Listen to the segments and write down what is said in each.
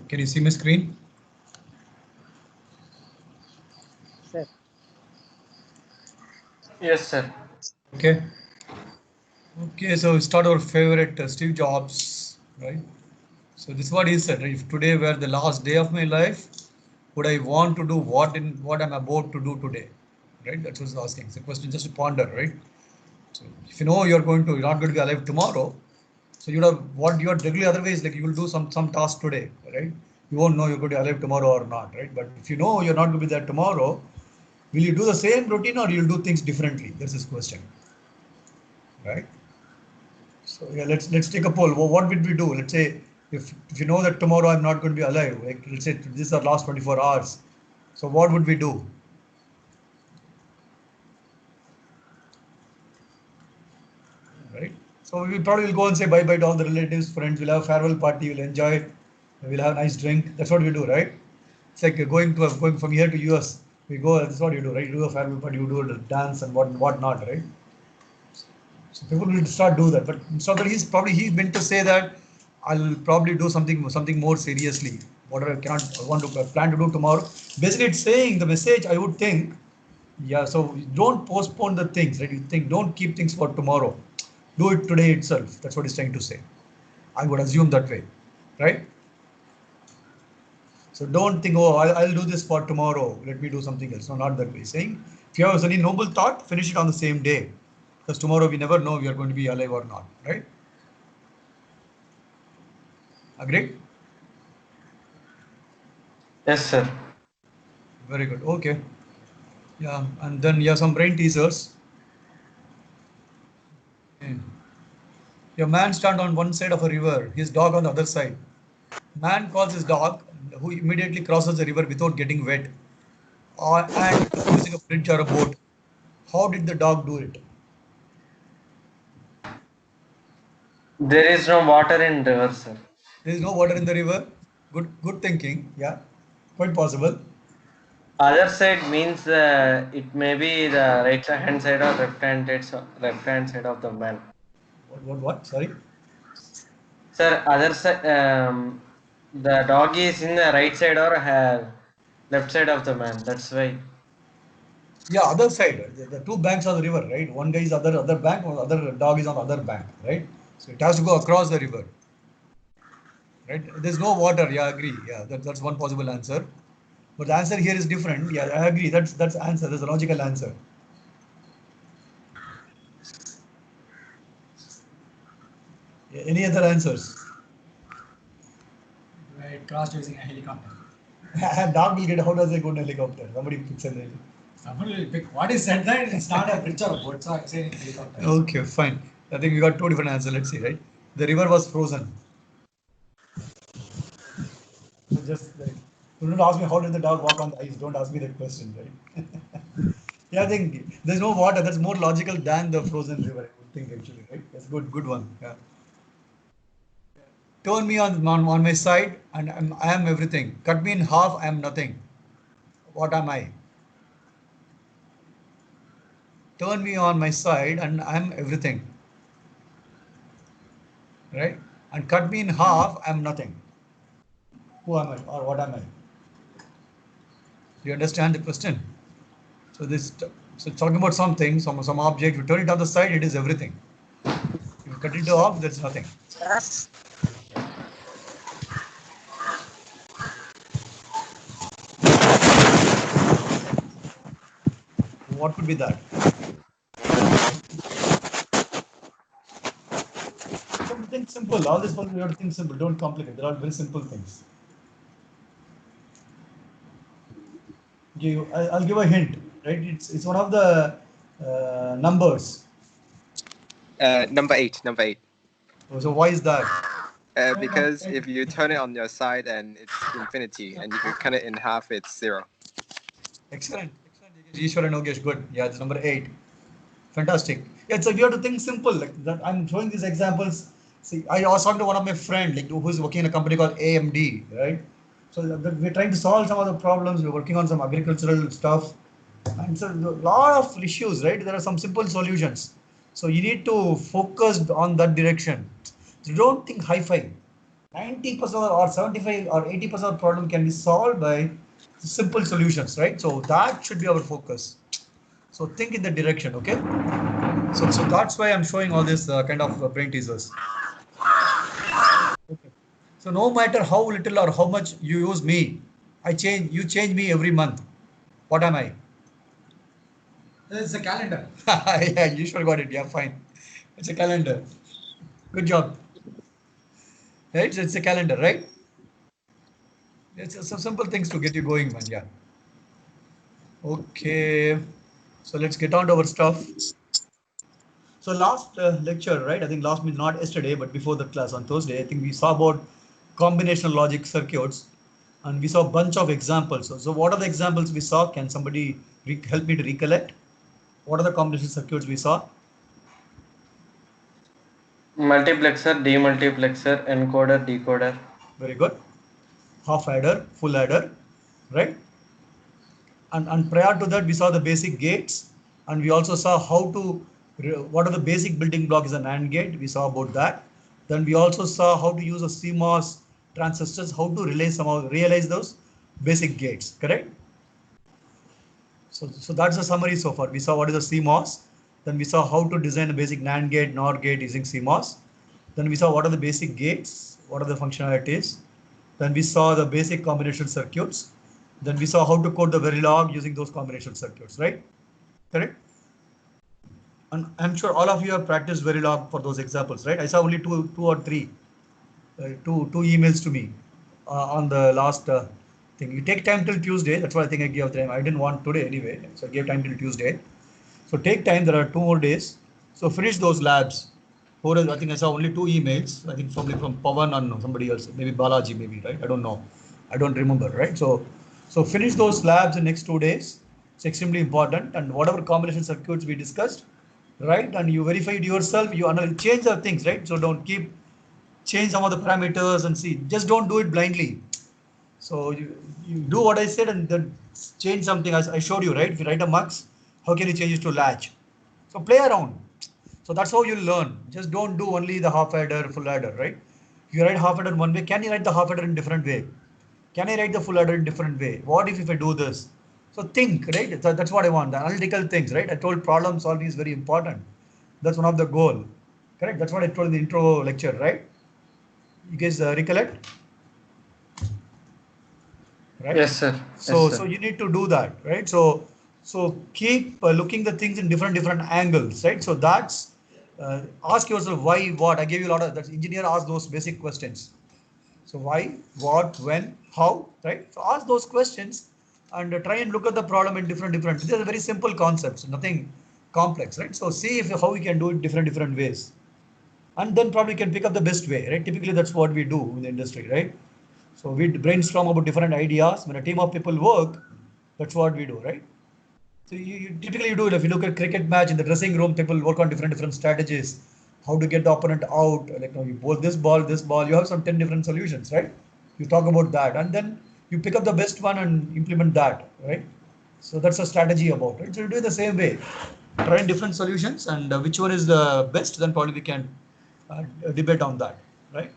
Can you see my screen? Sir. Yes, sir. Okay. Okay, so we start our favorite Steve Jobs, right? So this is what he said. If today were the last day of my life, would I want to do what I'm about to do today? Right? That's what he's asking. It's a question just to ponder, right? So if you know you're not going to be alive tomorrow, so you have what you are regularly otherwise like you will do some task today, right? You won't know you're going to be alive tomorrow or not, right? But if you know you're not going to be there tomorrow, will you do the same routine or you'll do things differently? That's his question, right? So yeah, let's take a poll. What would we do? Let's say if you know that tomorrow I'm not going to be alive, like let's say this is our last 24 hours. So what would we do? Right? So we probably will go and say bye bye to all the relatives, friends. We'll have a farewell party. We'll enjoy. We'll have a nice drink. That's what we do, right? It's like going from here to US. We go. That's what you do, right? You do a farewell party. You do a dance and what not, right? So people will start do that. But so that he meant to say that I'll probably do something more seriously. Whatever I want to plan to do tomorrow. Basically, it's saying the message. I would think. Yeah, so don't postpone the things, right? You think don't keep things for tomorrow. Do it today itself. That's what he's trying to say. I would assume that way, right? So don't think, oh, I'll do this for tomorrow. Let me do something else. No, not that way. Saying if you have any noble thought, finish it on the same day. Because tomorrow we never know we are going to be alive or not, right? Agreed? Yes, sir. Very good. Okay. Yeah, and then yeah, some brain teasers. Okay. A man stand on one side of a river, his dog on the other side. Man calls his dog, who immediately crosses the river without getting wet, and using a bridge or a boat. How did the dog do it? There is no water in river, sir. There is no water in the river. Good thinking. Yeah, quite possible. Other side means it may be the right hand side or left hand side of the man. What? Sorry. Sir, other side, the dog is in the right side or left side of the man. That's why. Yeah, other side. The two banks of the river, right? One guy is other bank, or other dog is on the other bank, right? So it has to go across the river, right? There's no water. Yeah, I agree. Yeah, that's one possible answer. But the answer here is different. Yeah, I agree. That's answer. That's a logical answer. Yeah, any other answers? Right, crossed using a helicopter. Dog will get. How does they go in helicopter? Somebody picks a name. Someone will pick what is said there. It's not a bridge or a boat, so I'm saying helicopter. Okay, fine. I think we got two different answers. Let's see, right? The river was frozen. So just like, don't ask me how did the dog walk on the ice. Don't ask me that question, right? Yeah, I think there's no water. That's more logical than the frozen river. I would think actually, right? That's good one. Yeah. Turn me on my side, and I am everything. Cut me in half, I am nothing. What am I? Turn me on my side, and I am everything. Right? And cut me in half, I am nothing. Who am I, or what am I? Do you understand the question? So so talking about something, some object. You turn it on the side, it is everything. If you cut it off, that's nothing. What could be that? Something simple. All this one we have to think simple. Don't complicate. They're all very simple things. I'll give a hint. Right? It's one of the numbers. Number eight. Number eight. So why is that? Because if you turn it on your side and it's infinity, and if you cut it in half, it's zero. Excellent. Ishwar and Yogesh, good. Yeah, it's number 8. Fantastic. Yeah, so you have to think simple. Like that, I'm showing these examples. See, I was talking to one of my friends, like who's working in a company called AMD, right? So we're trying to solve some of the problems. We're working on some agricultural stuff, and so a lot of issues, right? There are some simple solutions. So you need to focus on that direction. So don't think hi-fi. 90% or 75 or 80% of problem can be solved by simple solutions, right? So that should be our focus. So think in that direction, okay? So that's why I'm showing all this kind of brain teasers. Okay. So no matter how little or how much you use me, you change me every month. What am I? It's a calendar. Yeah, you sure got it. Yeah, fine. It's a calendar. Good job. Right? So it's a calendar, right? It's some simple things to get you going, man. Yeah. Okay. So let's get on to our stuff. So last lecture, right? I think last means not yesterday, but before the class on Thursday, I think we saw about combinational logic circuits, and we saw a bunch of examples. So what are the examples we saw? Can somebody help me to recollect? What are the combination circuits we saw? Multiplexer, demultiplexer, encoder, decoder. Very good. Half adder, full adder, right? And prior to that, we saw the basic gates, and we also saw how to, what are the basic building blocks is an AND gate. We saw about that. Then we also saw how to use a CMOS transistors, how to realize those basic gates, correct? So that's the summary so far. We saw what is a CMOS. Then we saw how to design a basic NAND gate, NOR gate using CMOS. Then we saw what are the basic gates, what are the functionalities. Then we saw the basic combination circuits. Then we saw how to code the Verilog using those combination circuits, right? Correct? And I'm sure all of you have practiced Verilog for those examples, right? I saw only two or three, two emails to me on the last thing. You take time till Tuesday. That's why I think I gave time. I didn't want today anyway, so I gave time till Tuesday. So take time. There are 2 more days. So finish those labs. I think I saw only 2 emails. I think from Pavan and somebody else, maybe Balaji, maybe, right? I don't know. I don't remember, right? So finish those labs in next 2 days. It's extremely important. And whatever combination circuits we discussed, right? And you verified yourself. You change the things, right? So don't change some of the parameters and see. Just don't do it blindly. So you do what I said and then change something as I showed you, right? If you write a mux, how can you change it to latch? So play around. So that's how you learn. Just don't do only the half adder, full adder, right? If you write half adder one way, can you write the half adder in different way? Can I write the full adder in different way? What if I do this? So think, right? So that's what I want. The analytical things, right? I told problem solving is very important. That's one of the goal. Correct? That's what I told in the intro lecture, right? You guys recollect? Right? Yes, sir. So Yes, so sir. you need to do that, right? So keep looking the things in different angles, right? So that's ask yourself why, what. I gave you a lot of that. Engineer ask those basic questions. So why, what, when, how, right? So ask those questions and try and look at the problem in different. These are very simple concepts, nothing complex, right? So see if how we can do it different ways, and then probably can pick up the best way, right? Typically that's what we do in the industry, right? So we brainstorm about different ideas. When a team of people work, that's what we do, right? So you typically do it. If you look at cricket match in the dressing room, people work on different strategies, how to get the opponent out. Like you bowl this ball. You have some 10 different solutions, right? You talk about that, and then you pick up the best one and implement that, right? So that's a strategy about it. So you do it the same way, try different solutions, and which one is the best, then probably we can debate on that, right?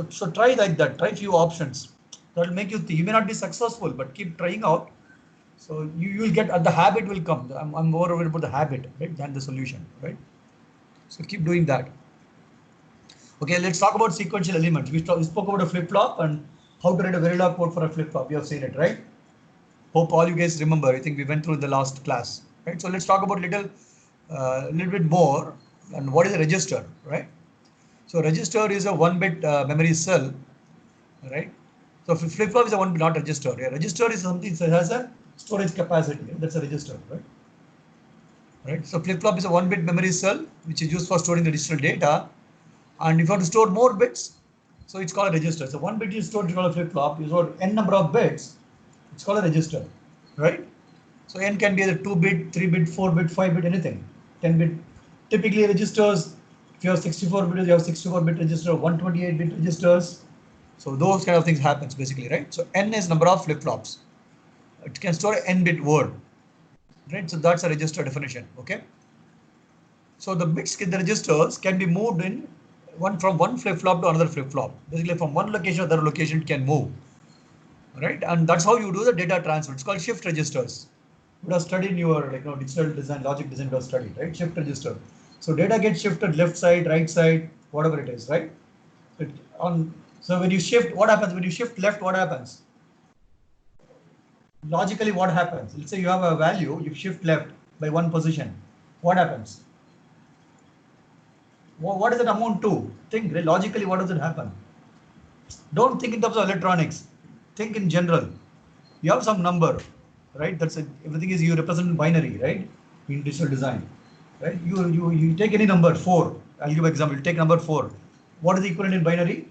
So try like that. Try few options. That will make you think. You may not be successful, but keep trying out. So you will get the habit will come. I'm more worried about the habit, right, than the solution, right? So keep doing that. Okay, let's talk about sequential elements. We spoke about a flip flop and how to write a Verilog code for a flip flop. You have seen it, right? Hope all you guys remember. I think we went through in the last class, right? So let's talk about little bit more. And what is a register, right? So register is a 1-bit memory cell, right? So flip flop is a one not register. Yeah, register is something that has a storage capacity. That's a register, right? Right. So flip flop is a 1-bit memory cell which is used for storing the digital data. And if you want to store more bits, so it's called a register. So 1 bit is stored, it's called a flip flop. You store n number of bits, it's called a register, right? So n can be either 2-bit, 3-bit, 4-bit, 5-bit, anything. 10-bit. Typically registers, if you have 64-bit, you have 64-bit register, 128-bit registers. So those kind of things happens basically, right? So n is number of flip flops. It can store n-bit word, right? So that's a register definition, okay? So the bits in the registers can be moved in from one flip-flop to another flip-flop. Basically, from one location to another location can move, right? And that's how you do the data transfer. It's called shift registers. You would have studied in your digital design, logic design, you would have studied, right? Shift register. So data gets shifted left side, right side, whatever it is, right? So when you shift, what happens? When you shift left, what happens? Logically, what happens? Let's say you have a value, you shift left by one position. What happens? What does it amount to? Think logically, what does it happen? Don't think in terms of electronics. Think in general. You have some number, right? That's it. Everything is you represent binary, right? In digital design, right? You take any number 4. I'll give an example. You take number 4. What is the equivalent in binary?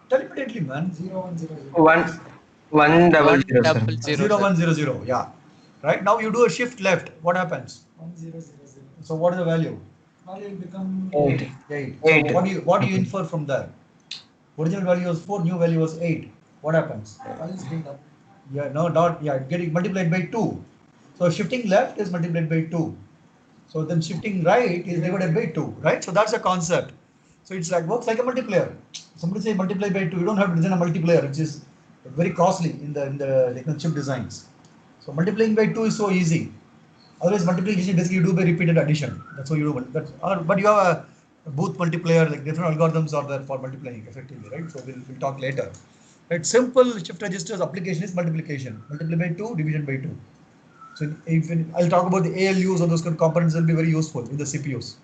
Tell immediately, man. 0100. One double One zero, sir. double zero. 0100. Yeah. Right now you do a shift left. What happens? 1000. So what is the value? Value will become 8. 8. Eight. So what do you infer from there? Original value was 4. New value was 8. What happens? value is built up. Yeah, no dot. Yeah, getting multiplied by 2. So shifting left is multiplied by 2. So then shifting right is divided by 2, right? So that's a concept. So it's like works like a multiplier. Somebody say multiply by 2. You don't have to design a multiplier, which is very costly in the chip designs. So multiplying by 2 is so easy. Otherwise, multiplication basically you do by repeated addition. That's how you do. But you have a Booth multiplier, like different algorithms are there for multiplying effectively, right? So we'll talk later. Right? Simple shift registers application is multiplication. Multiply by 2, division by 2. So I'll talk about the ALUs or those kind of components will be very useful in the CPUs.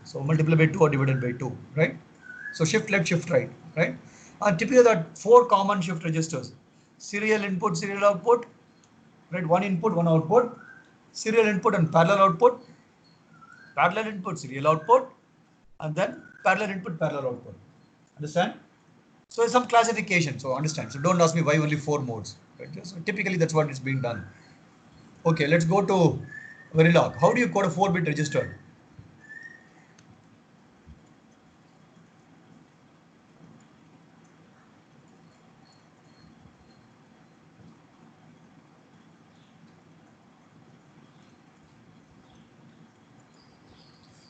So multiply by 2 or divided by 2, right? So shift left, shift right, right? And typically there are 4 common shift registers. Serial input, serial output, right? One input, one output. Serial input and parallel output. Parallel input, serial output. And then parallel input, parallel output. Understand? So there's some classification. So understand. So don't ask me why only 4 modes. Right? So typically that's what is being done. Okay, let's go to Verilog. How do you code a 4-bit register?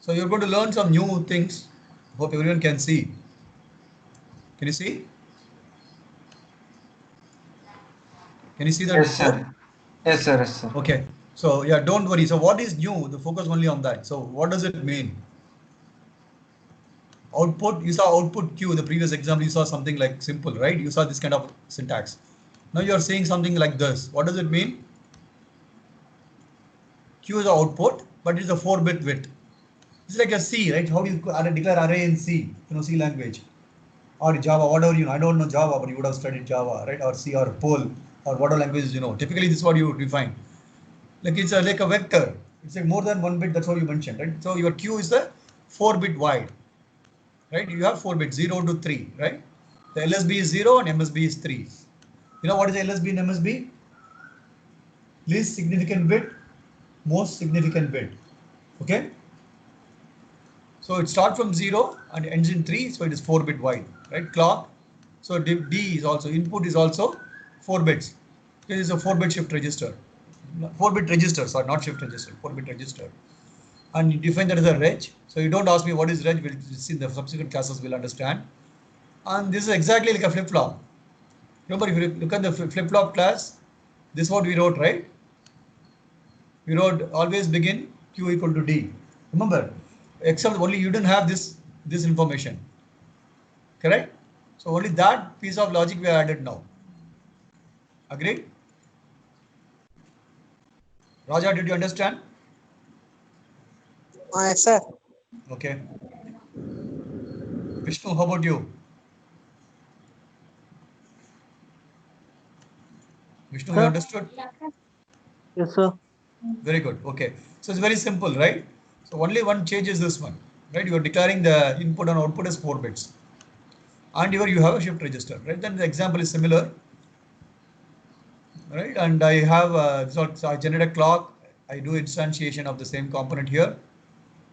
So you're going to learn some new things. Hope everyone can see. Can you see? Can you see that? Yes, sir. Yes, sir. Yes, sir. Okay. So yeah, don't worry. So what is new? The focus only on that. So what does it mean? Output, you saw output Q in the previous example, you saw something like simple, right? You saw this kind of syntax. Now you're saying something like this. What does it mean? Q is the output, but it's a 4-bit width. It's like a C, right? How do you declare array in C, C language or Java, whatever I don't know Java, but you would have studied Java, right? Or C or Perl or whatever languages Typically, this is what you define. Like it's like a vector. It's like more than 1 bit. That's what you mentioned, right? So your Q is the 4-bit wide, right? You have 4 bits, 0 to 3, right? The LSB is 0 and MSB is 3. You know what is LSB and MSB? Least significant bit, most significant bit. Okay? So it starts from 0 and ends in 3, so it is 4-bit wide, right? Clock. So D is also, input is also 4 bits. This is a 4-bit shift register. 4-bit register, sorry, not shift register, 4-bit register. And you define that as a reg. So you don't ask me what is reg, we'll see in the subsequent classes, we'll understand. And this is exactly like a flip-flop. Remember, if you look at the flip-flop class, this is what we wrote, right? We wrote always begin Q equal to D. Remember, except only you didn't have this information. Correct? So only that piece of logic we added now. Agreed? Raja, did you understand? Yes, sir. Okay. Vishnu, how about you? Vishnu, you Sir? understood? Yes, sir. Very good. Okay. So it's very simple, right? So only one change is this one, right? You are declaring the input and output as 4 bits. And here you have a shift register, right? Then the example is similar, right? And I have, so I generate a clock. I do instantiation of the same component here.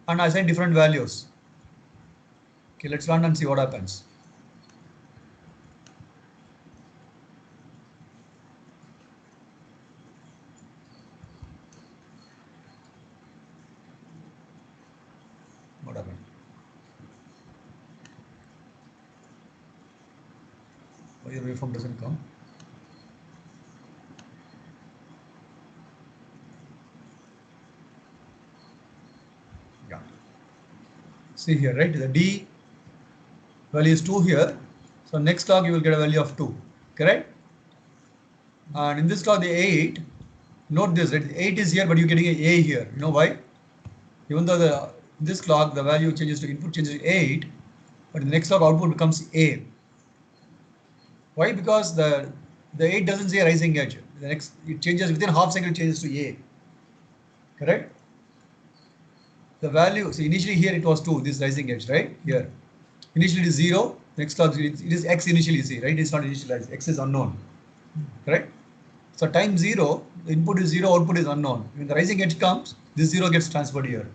And I assign different values. Okay, let's run and see what happens. What happened? Why your waveform doesn't come? Yeah. See here, right? The D value is 2 here. So next clock you will get a value of 2. Correct? And in this clock the 8, note this, right? 8 is here, but you're getting a A here. You know why? Even though in this clock the value changes to input changes to 8, but in the next clock output becomes A. Why? Because the 8 doesn't say rising edge. The next it changes within half cycle, changes to A. Correct? The value, so initially here it was 2, this rising edge, right? Here. Initially it is 0, next clock it is X initially, see, right? It's not initialized, X is unknown. Correct? So time 0, the input is 0, output is unknown. When the rising edge comes, this 0 gets transferred here.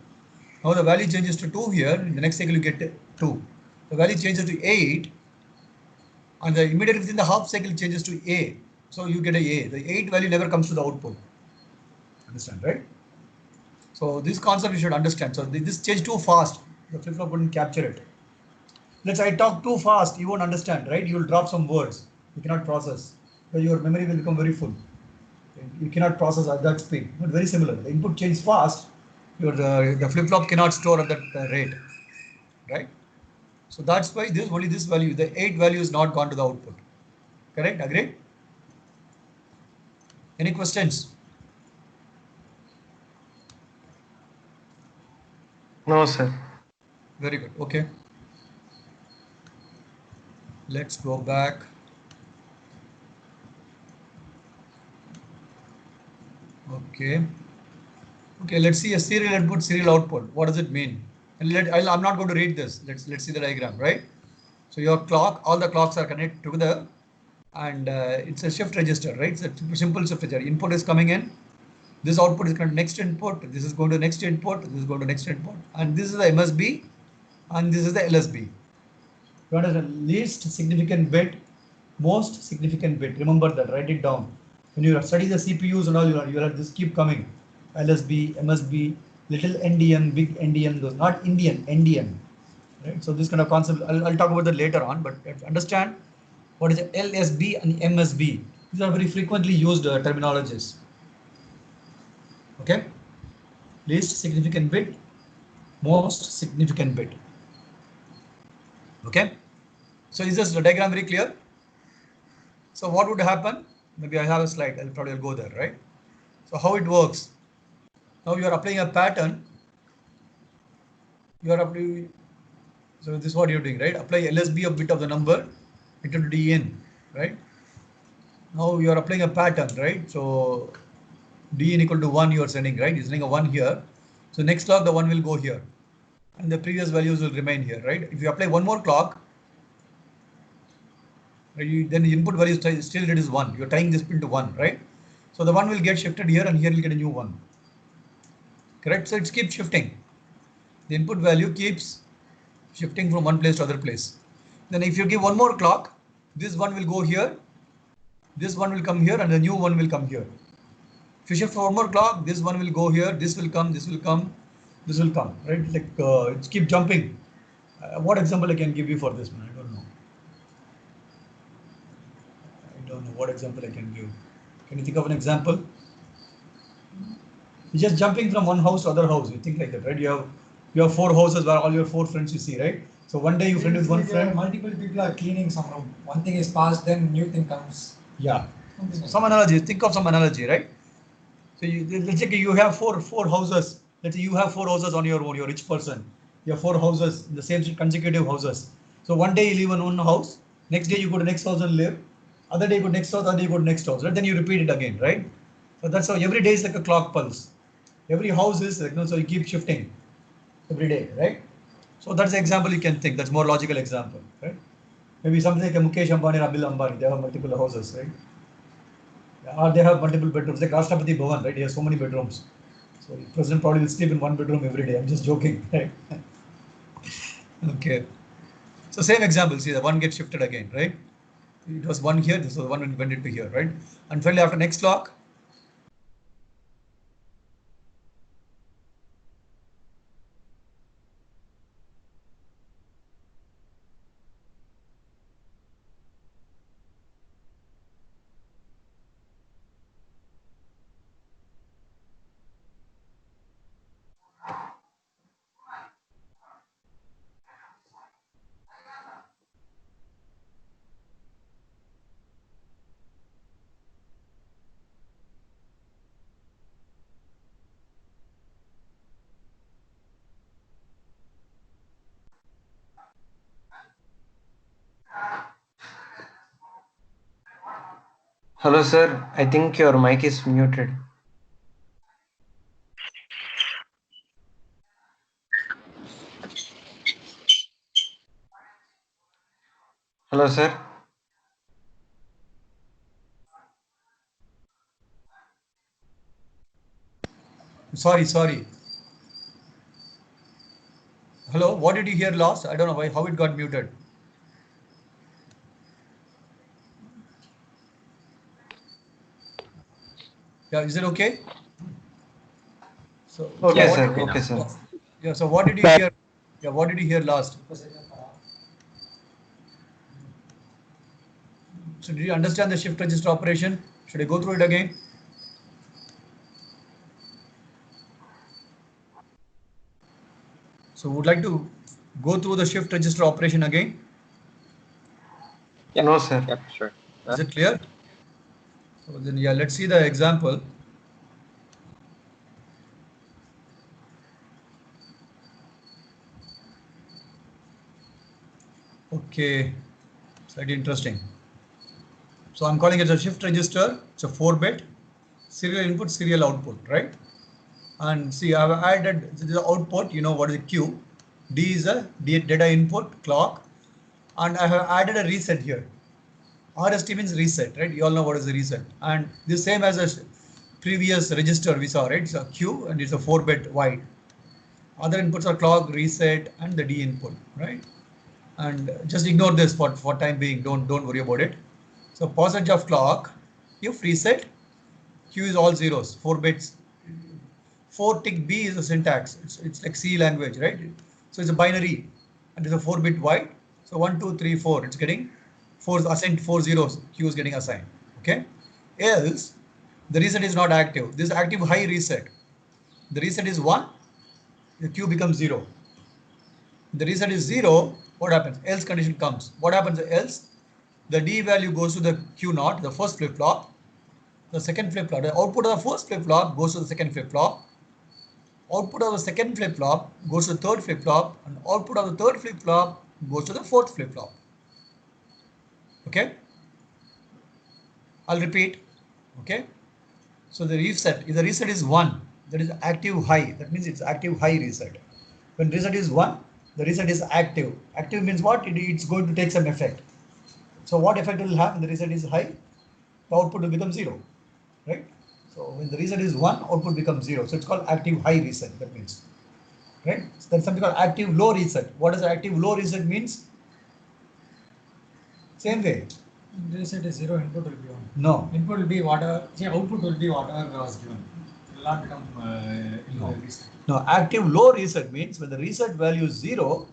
Now the value changes to 2 here, in the next cycle you get 2. The value changes to 8, and the immediately within the half cycle changes to A. So you get a A. The 8 value never comes to the output. Understand, right? So this concept you should understand. So this change too fast, the flip-flop wouldn't capture it. Let's say I talk too fast, you won't understand, right? You will drop some words. You cannot process. So your memory will become very full. You cannot process at that speed. But very similar. The input changes fast, the flip-flop cannot store at that rate, right? So that's why only this value, the 8 value is not gone to the output. Correct? Agree? Any questions? No, sir. Very good. Okay. Let's go back. Okay. Okay, let's see a serial input, serial output. What does it mean? And I'm not going to read this. Let's see the diagram, right? So your clock, all the clocks are connected together, and it's a shift register, right? It's a simple shift register. Input is coming in. This output is going to next input. This is going to next input. This is going to next input. And this is the MSB, and this is the LSB. You understand? Least significant bit, most significant bit. Remember that. Write it down. When you study the CPUs and all, you'll have this keep coming. LSB, MSB, little NDM, big NDM. Those not Indian, NDM. Right? So this kind of concept, I'll talk about that later on. But understand what is LSB and MSB. These are very frequently used terminologies. Okay. Least significant bit, most significant bit. Okay. So is this diagram very clear? So what would happen? Maybe I have a slide. I'll probably go there, right? So how it works? Now you are applying a pattern. You are applying. So this is what you're doing, right? Apply LSB a bit of the number into DN, right? Now you are applying a pattern, right? So DN equal to 1 you are sending, right? You're sending a 1 here. So next clock the 1 will go here, and the previous values will remain here, right? If you apply one more clock, then the input value still it is 1. You're tying this pin to 1, right? So the 1 will get shifted here, and here you'll get a new 1. Correct? So it keeps shifting. The input value keeps shifting from one place to other place. Then if you give one more clock, this 1 will go here, this 1 will come here, and the new 1 will come here. If you shift for one more clock, this 1 will go here, this will come, this will come, this will come, right? Like it's keep jumping. What example I can give you for this, man? I don't know. I don't know what example I can give. Can you think of an example? You're just jumping from one house to other house. You think like that, right? You have 4 houses where all your 4 friends you see, right? So one day you friend with one friend. Multiple people are cleaning some room. One thing is passed, then new thing comes. Yeah. Some analogy. Think of some analogy, right? So let's say you have four houses. Let's say you have 4 houses on your own. You're a rich person. You have 4 houses, the same consecutive houses. So one day you live in one house. Next day you go to next house and live. Other day you go to next house. Other day you go to next house. Right? Then you repeat it again, right? So that's how every day is like a clock pulse. Every house is like, so you keep shifting every day, right? So that's the example you can think. That's more logical example, right? Maybe something like a Mukesh Ambani or Abil Ambani. They have multiple houses, right? Or they have multiple bedrooms, like Rashtrapati Bhavan, right? He has so many bedrooms. So the president probably will sleep in one bedroom every day. I'm just joking, right? Okay. So same example, see the 1 gets shifted again, right? It was 1 here, this was 1 went into here, right? And finally after next clock, Hello, sir. I think your mic is muted. Hello, sir. Sorry. Hello, what did you hear last? I don't know why, how it got muted. Yeah, is it okay? So, Okay, what sir. did you- Okay, sir. Yeah, so what did you hear? Yeah, what did you hear last? So did you understand the shift register operation? Should I go through it again? So would like to go through the shift register operation again? Yep. No, sir. Yep, sure. Is it clear? So then, yeah, let's see the example. Okay, slightly interesting. So I'm calling it a shift register. It's a 4-bit serial input, serial output, right? And see, I've added the output. You know what is a Q? D is a data input clock, and I have added a reset here. RST means reset, right? You all know what is the reset. And the same as a previous register we saw, right? It's a Q and it's a 4-bit wide. Other inputs are clock, reset, and the D input, right? And just ignore this for time being. Don't worry about it. So percentage of clock, if reset, Q is all zeros, 4 bits. 4 tick B is the syntax. It's like C language, right? So it's a binary and it's a 4-bit wide. So 1, 2, 3, 4. It's getting 4 assigned 4 zeros. Q is getting assigned. Okay. Else the reset is not active. This active high reset. The reset is 1. The Q becomes 0. The reset is 0. What happens? Else condition comes. What happens else? The D value goes to the Q naught, the first flip flop. The second flip flop, the output of the first flip flop goes to the second flip flop. Output of the second flip flop goes to the third flip flop, and output of the third flip flop goes to the fourth flip flop. Okay, I'll repeat. Okay, so the reset, if the reset is 1, that is active high, that means it's active high reset. When reset is 1, the reset is active. Active means what? It's going to take some effect. So what effect it will have when the reset is high? The output will become 0, right? So when the reset is 1, output becomes 0. So it's called active high reset, that means. Right? So there's something called active low reset. What does active low reset means? Same way. Reset is 0, input will be 1. No. Input will be whatever, see, output will be whatever was given. It will not become reset. No, active low reset means when the reset value is 0,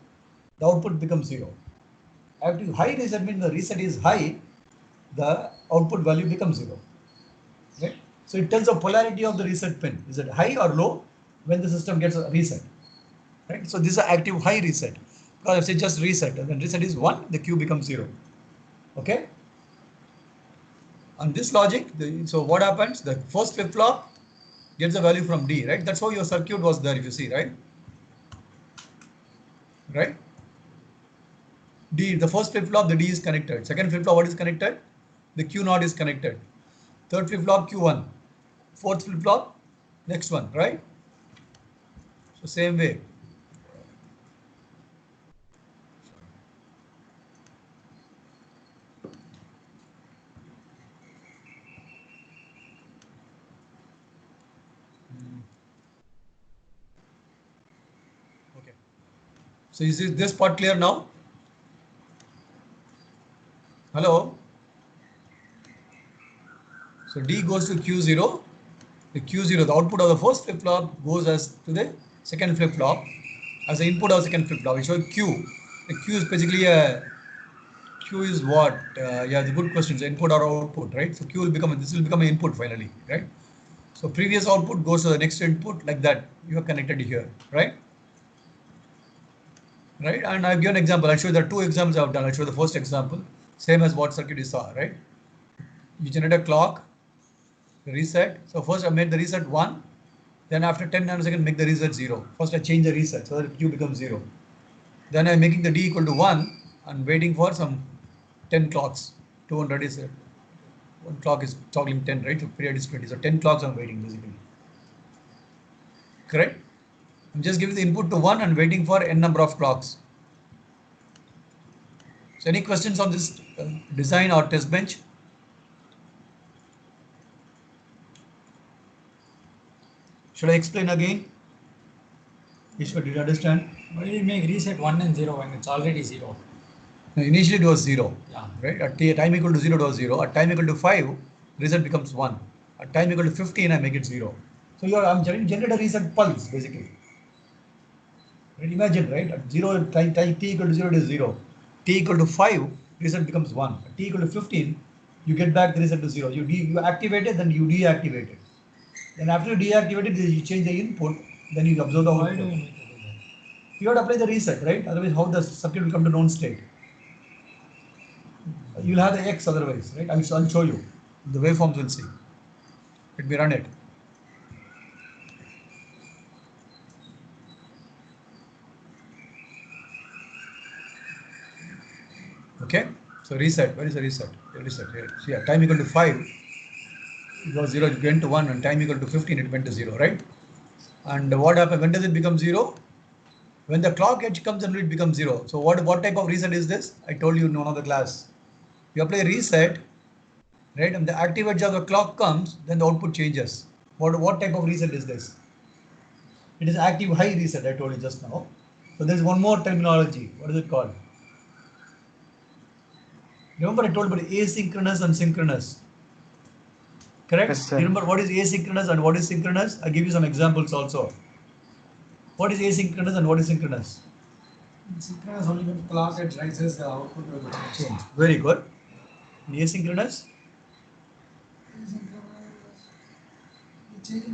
the output becomes 0. Active high reset means the reset is high, the output value becomes 0. Right? So it tells the polarity of the reset pin. Is it high or low when the system gets a reset? Right? So this is an active high reset. Because if it's just reset, and then reset is 1, the Q becomes 0. Okay? On this logic, so what happens? The first flip flop gets the value from D, right? That's how your circuit was there, if you see, right? Right? D, the first flip flop, the D is connected. Second flip flop, what is connected? The Q naught is connected. Third flip flop, Q1. Fourth flip flop, next one, right? So same way. Okay. So is this part clear now? Hello? So D goes to Q0. The Q0, the output of the first flip flop goes as to the second flip flop as the input of the second flip flop. We show Q. The Q is basically a Q is what? Yeah, the good question. So input or output, right? So Q will become, this will become an input finally, right? So previous output goes to the next input like that. You are connected here, right? Right? And I've given an example. I'll show you the 2 examples I've done. I'll show you the first example, same as what circuit you saw, right? You generate a clock, reset. So first I made the reset 1. Then after 10 nanoseconds, make the reset 0. First I change the reset so that Q becomes 0. Then I'm making the D equal to 1 and waiting for some 10 clocks. 200 is one clock is toggling 10, right? So period is 20. So 10 clocks I'm waiting basically. Correct? I'm just giving the input to 1 and waiting for n number of clocks. So any questions on this design or test bench? Should I explain again? Ishwar, did you understand? Why do you make reset 1 and 0 when it's already 0? No, initially it was 0. Yeah. Right? At time equal to 0 it was 0. At time equal to 5, reset becomes 1. At time equal to 15, I make it 0. So I'm generate a reset pulse basically. Right? Imagine, right? At 0, time t equal to 0 it is 0. T equal to 5, reset becomes 1. At t equal to 15, you get back the reset to 0. You activate it, then you deactivate it. Then after you deactivate it, you change the input, then you observe the Why output. do you make it like You have to apply the reset, right? Otherwise, how the circuit will come to known state? You'll have the X otherwise, right? I'll show you. The waveforms will see. Let me run it. Okay, so reset. Where is the reset? Reset here. So yeah, time equal to 5, it was 0, it went to 1, and time equal to 15, it went to 0, right? And what happened? When does it become 0? When the clock edge comes and it becomes 0. So what type of reset is this? I told you in one of the class. You apply reset, right? And the active edge of the clock comes, then the output changes. What type of reset is this? It is active high reset, I told you just now. So there's one more terminology. What is it called? Remember I told about asynchronous and synchronous. Correct? Yes, sir. Remember what is asynchronous and what is synchronous? I'll give you some examples also. What is asynchronous and what is synchronous? synchronous only when clock edge rises, the output will change. Very good. Asynchronous? You change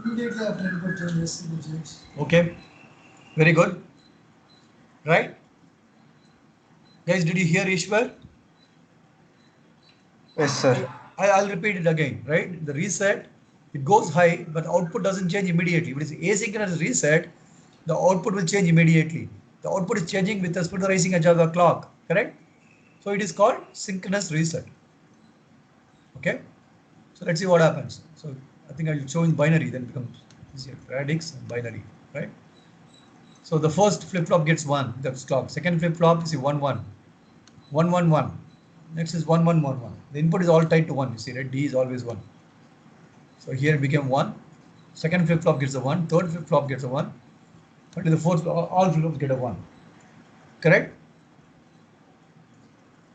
immediately after input changes, it change. Okay. Very good. Right? Guys, did you hear Ishwar? Yes, sir. I'll repeat it again, right? The reset, it goes high, but output doesn't change immediately. When it's asynchronous reset, the output will change immediately. The output is changing with respect to the rising edge of the clock, correct? So it is called synchronous reset. Okay? So let's see what happens. So I think I'll show in binary, then it becomes easier. Radix and binary, right? So the first flip-flop gets 1, that's clock. Second flip-flop, you see 1, 1. 1, 1, 1. Next is 1, 1, 1, 1. The input is all tied to 1, you see, right? D is always 1. So here it became 1. Second flip-flop gets a 1. Third flip-flop gets a 1. But in the fourth, all flip-flops get a 1. Correct?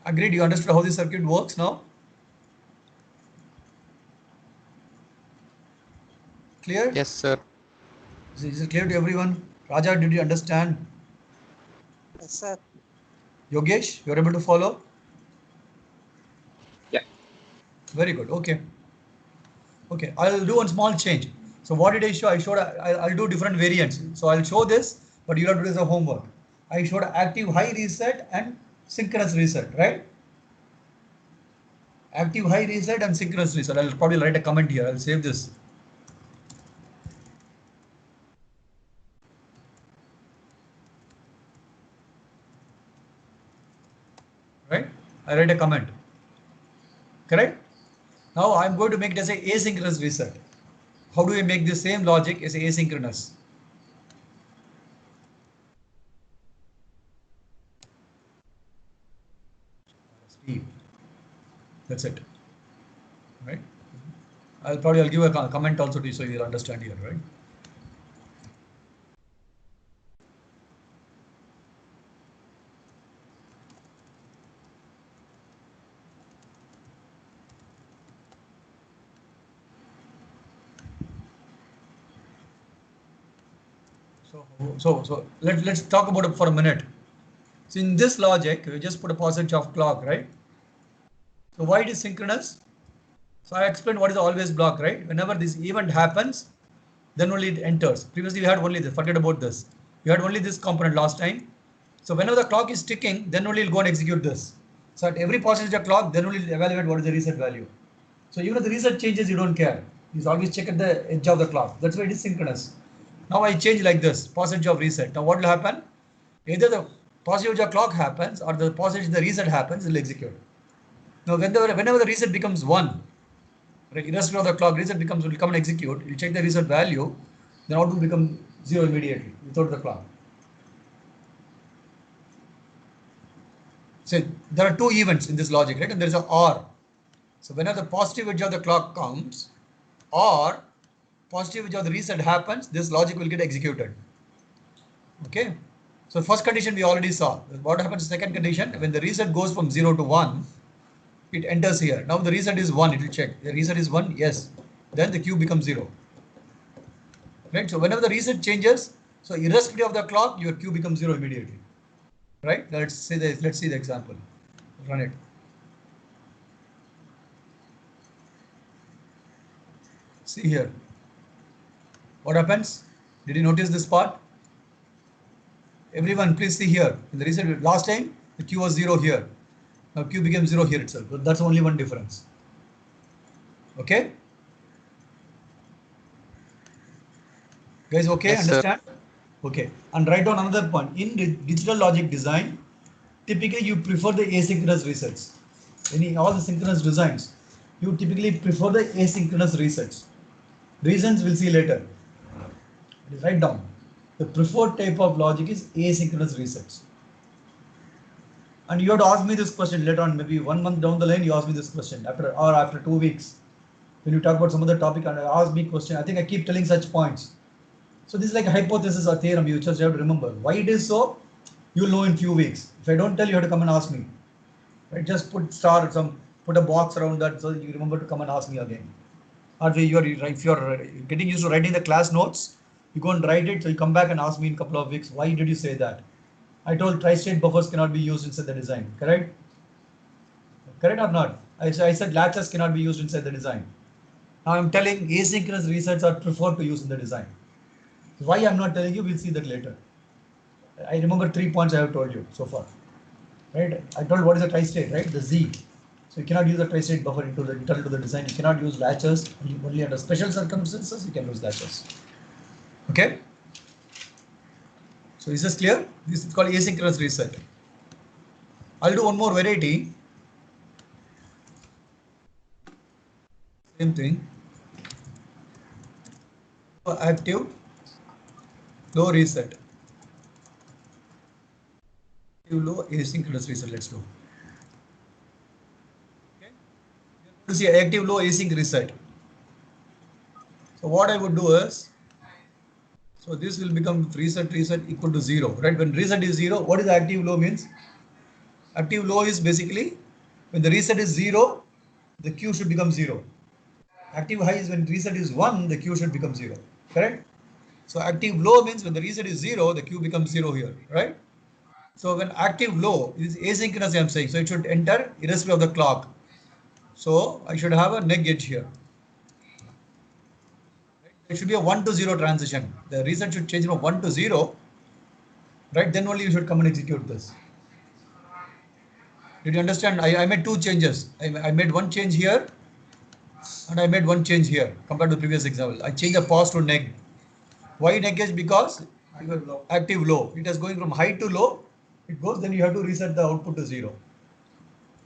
Agreed? You understood how this circuit works now? Clear? Yes, sir. Is it clear to everyone? Raja, did you understand? Yes, sir. Yogesh, you're able to follow? Yeah. Very good. Okay. Okay. I'll do one small change. So what did I show? I'll do different variants. So I'll show this, but you have to do this as homework. I showed active high reset and synchronous reset, right? Active high reset and synchronous reset. I'll probably write a comment here. I'll save this. Right? I write a comment. Correct? Now I'm going to make it as a asynchronous reset. How do we make the same logic as asynchronous? That's it. Right? I'll give a comment also to you so you'll understand here, right? So let's talk about it for a minute. So in this logic, we just put a percentage of clock, right? So why it is synchronous? So I explained what is the always block, right? Whenever this event happens, then only it enters. Previously we had only this, forget about this. We had only this component last time. So whenever the clock is ticking, then only it'll go and execute this. So at every percentage of clock, then only evaluate what is the reset value. So even if the reset changes, you don't care. You always check at the edge of the clock. That's why it is synchronous. Now I change like this, percentage of reset. Now what will happen? Either the percentage of clock happens or the percentage of the reset happens, it will execute. Now, whenever the reset becomes 1, right, irrespective of the clock, reset will come and execute. You'll check the reset value, then output will become 0 immediately without the clock. So there are two events in this logic, right? And there is a OR. So whenever the positive edge of the clock comes, or positive edge of the reset happens, this logic will get executed. Okay. So first condition we already saw. What happens in second condition? When the reset goes from 0 to 1, it enters here. Now the reset is 1, it will check. The reset is 1, yes. Then the Q becomes 0. Right? So whenever the reset changes, so irrespective of the clock, your Q becomes 0 immediately. Right? Let's see the example. Run it. See here. What happens? Did you notice this part? Everyone, please see here. In the reset, last time the Q was 0 here. Now Q became 0 here itself. But that's only one difference. Okay? Guys, okay? Yes, Understand? Okay. And write down another point. In digital logic design, typically you prefer the asynchronous resets. All the synchronous designs, you typically prefer the asynchronous resets. Reasons we'll see later. Write down. The preferred type of logic is asynchronous resets. And you have to ask me this question later on, maybe 1 month down the line, you ask me this question after 2 weeks. When you talk about some other topic and ask me question, I think I keep telling such points. So this is like a hypothesis or theorem, you just have to remember. Why it is so, you'll know in few weeks. If I don't tell you, have to come and ask me. Right? Just put put a box around that so you remember to come and ask me again. Or if you're getting used to writing the class notes, you go and write it, so you come back and ask me in a couple of weeks, why did you say that? I told tri-state buffers cannot be used inside the design, correct? Correct or not? I said latches cannot be used inside the design. Now I'm telling asynchronous resets are preferred to use in the design. Why I'm not telling you, we'll see that later. I remember 3 points I have told you so far. Right? I told what is a tri-state, right? The Z. So you cannot use a tri-state buffer into the design. You cannot use latches. Only under special circumstances you can use latches. Okay? So is this clear? This is called asynchronous reset. I'll do one more variety. Same thing. Active low reset. Active low asynchronous reset. Let's do. Okay. You see active low async reset. So what I would do is, so this will become reset equal to 0, right? When reset is 0, what is active low means? Active low is basically when the reset is 0, the Q should become 0. Active high is when reset is 1, the Q should become 0, correct? So active low means when the reset is 0, the Q becomes 0 here, right? So when active low is asynchronous, I'm saying, so it should enter irrespective of the clock. So I should have a neg edge here. It should be a 1 to 0 transition. The reset should change from 1 to 0, right? Then only you should come and execute this. Did you understand? I made 2 changes. I made one change here and I made one change here compared to the previous example. I changed the pos to neg. Why neg edge? Because active low. It is going from high to low. It goes, then you have to reset the output to 0.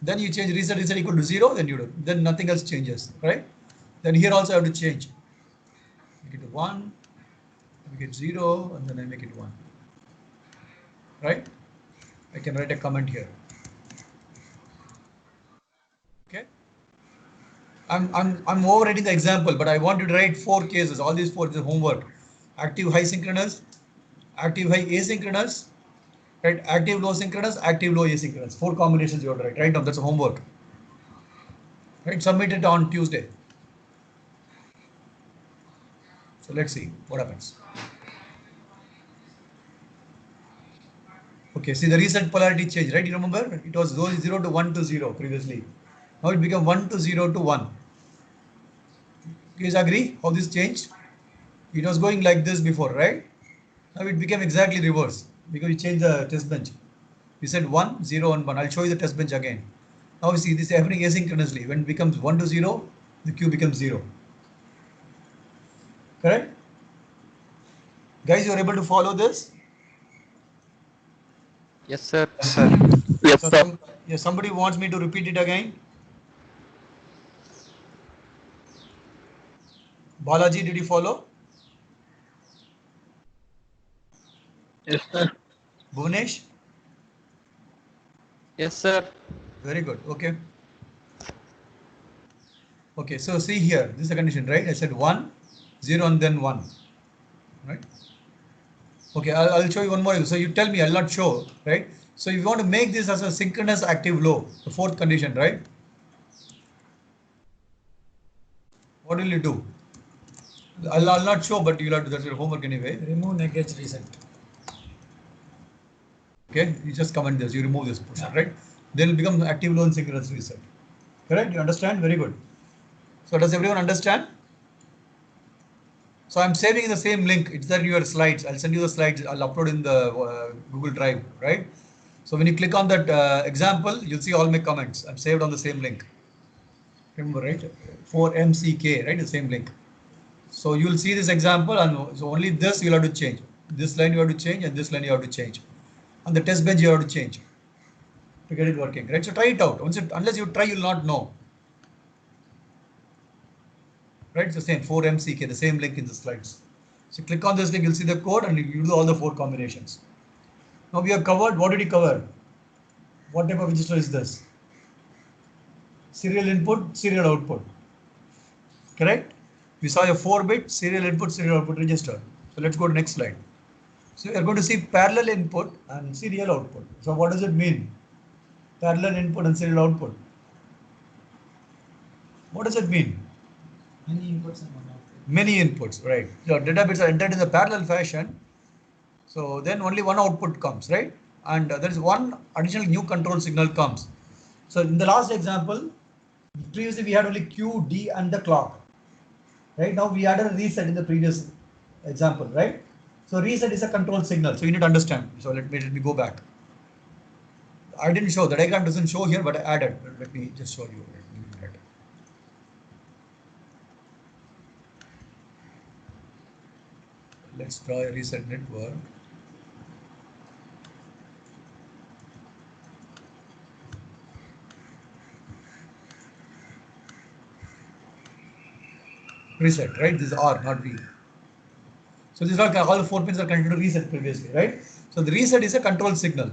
Then you change reset equal to 0, then you do. Then nothing else changes, right? Then here also I have to change. Make it 1, make it 0, and then I make it 1. Right? I can write a comment here. Okay. I'm overriding the example, but I want you to write 4 cases. All these 4 is homework. Active high synchronous, active high asynchronous, right? Active low synchronous, active low asynchronous. 4 combinations you have to write. Right now, that's a homework. Right? Submit it on Tuesday. So let's see what happens. Okay, see the reset polarity change, right? You remember it was 0 to 1 to 0 previously. Now it became 1 to 0 to 1. You guys agree how this changed? It was going like this before, right? Now it became exactly reverse because we changed the test bench. We said 1, 0 and 1. I'll show you the test bench again. Now we see this happening asynchronously. When it becomes 1 to 0, the Q becomes 0. Correct? Guys, you are able to follow this? Yes, sir. Yes, sir. Somebody wants me to repeat it again? Balaji, did you follow? Yes, sir. Bhunesh? Yes, sir. Very good. Okay. Okay, so see here, this is the condition, right? I said 1, 0, and then 1. Right? Okay, I'll show you one more. So you tell me, I'll not show, right? So if you want to make this as a synchronous active low, the fourth condition, right? What will you do? I'll not show, but you'll have to, that's your homework anyway. Remove negate reset. Okay, you just comment this, you remove this portion, right? Then it becomes active low and synchronous reset. Correct? You understand? Very good. So does everyone understand? So I'm saving the same link. It's there in your slides. I'll send you the slides. I'll upload in the Google Drive, right? So when you click on that example, you'll see all my comments. I'm saved on the same link. Remember, right? 4MCK, right? The same link. So you'll see this example, and so only this you'll have to change. This line you have to change, and this line you have to change. On the test bench you have to change to get it working, right? So try it out. Unless you try, you'll not know. Right? It's the same 4MCK, the same link in the slides. So click on this link, you'll see the code, and you do all the 4 combinations. Now we have covered. What did we cover? What type of register is this? Serial input, serial output. Correct? We saw a 4-bit serial input, serial output register. So let's go to next slide. So we are going to see parallel input and serial output. So what does it mean? Parallel input and serial output. What does it mean? Many inputs and one output. Many inputs, right? Your data bits are entered in the parallel fashion. So then only one output comes, right? And there is one additional new control signal comes. So in the last example, previously we had only Q, D, and the clock. Right now we added a reset in the previous example, right? So reset is a control signal. So you need to understand. So let me go back. I didn't show, the diagram doesn't show here, but I added. Let me just show you. Let's draw a reset network. Reset, right? This is R, not V. So these are all the 4 pins are connected to reset previously, right? So the reset is a control signal.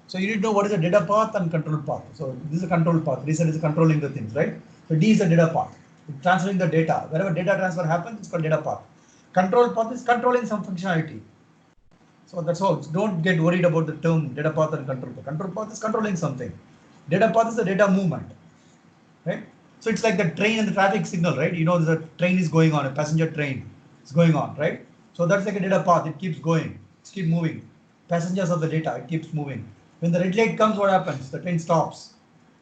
So you need to know what is the data path and control path. So this is a control path. Reset is controlling the things, right? So D is the data path. It's transferring the data. Wherever data transfer happens, it's called data path. Control path is controlling some functionality. So that's all. Don't get worried about the term data path and control path. Control path is controlling something. Data path is the data movement, right? So it's like the train and the traffic signal, right? You know, the train is going on, a passenger train is going on, right? So that's like a data path. It keeps going, it keeps moving. Passengers of the data, it keeps moving. When the red light comes, what happens? The train stops.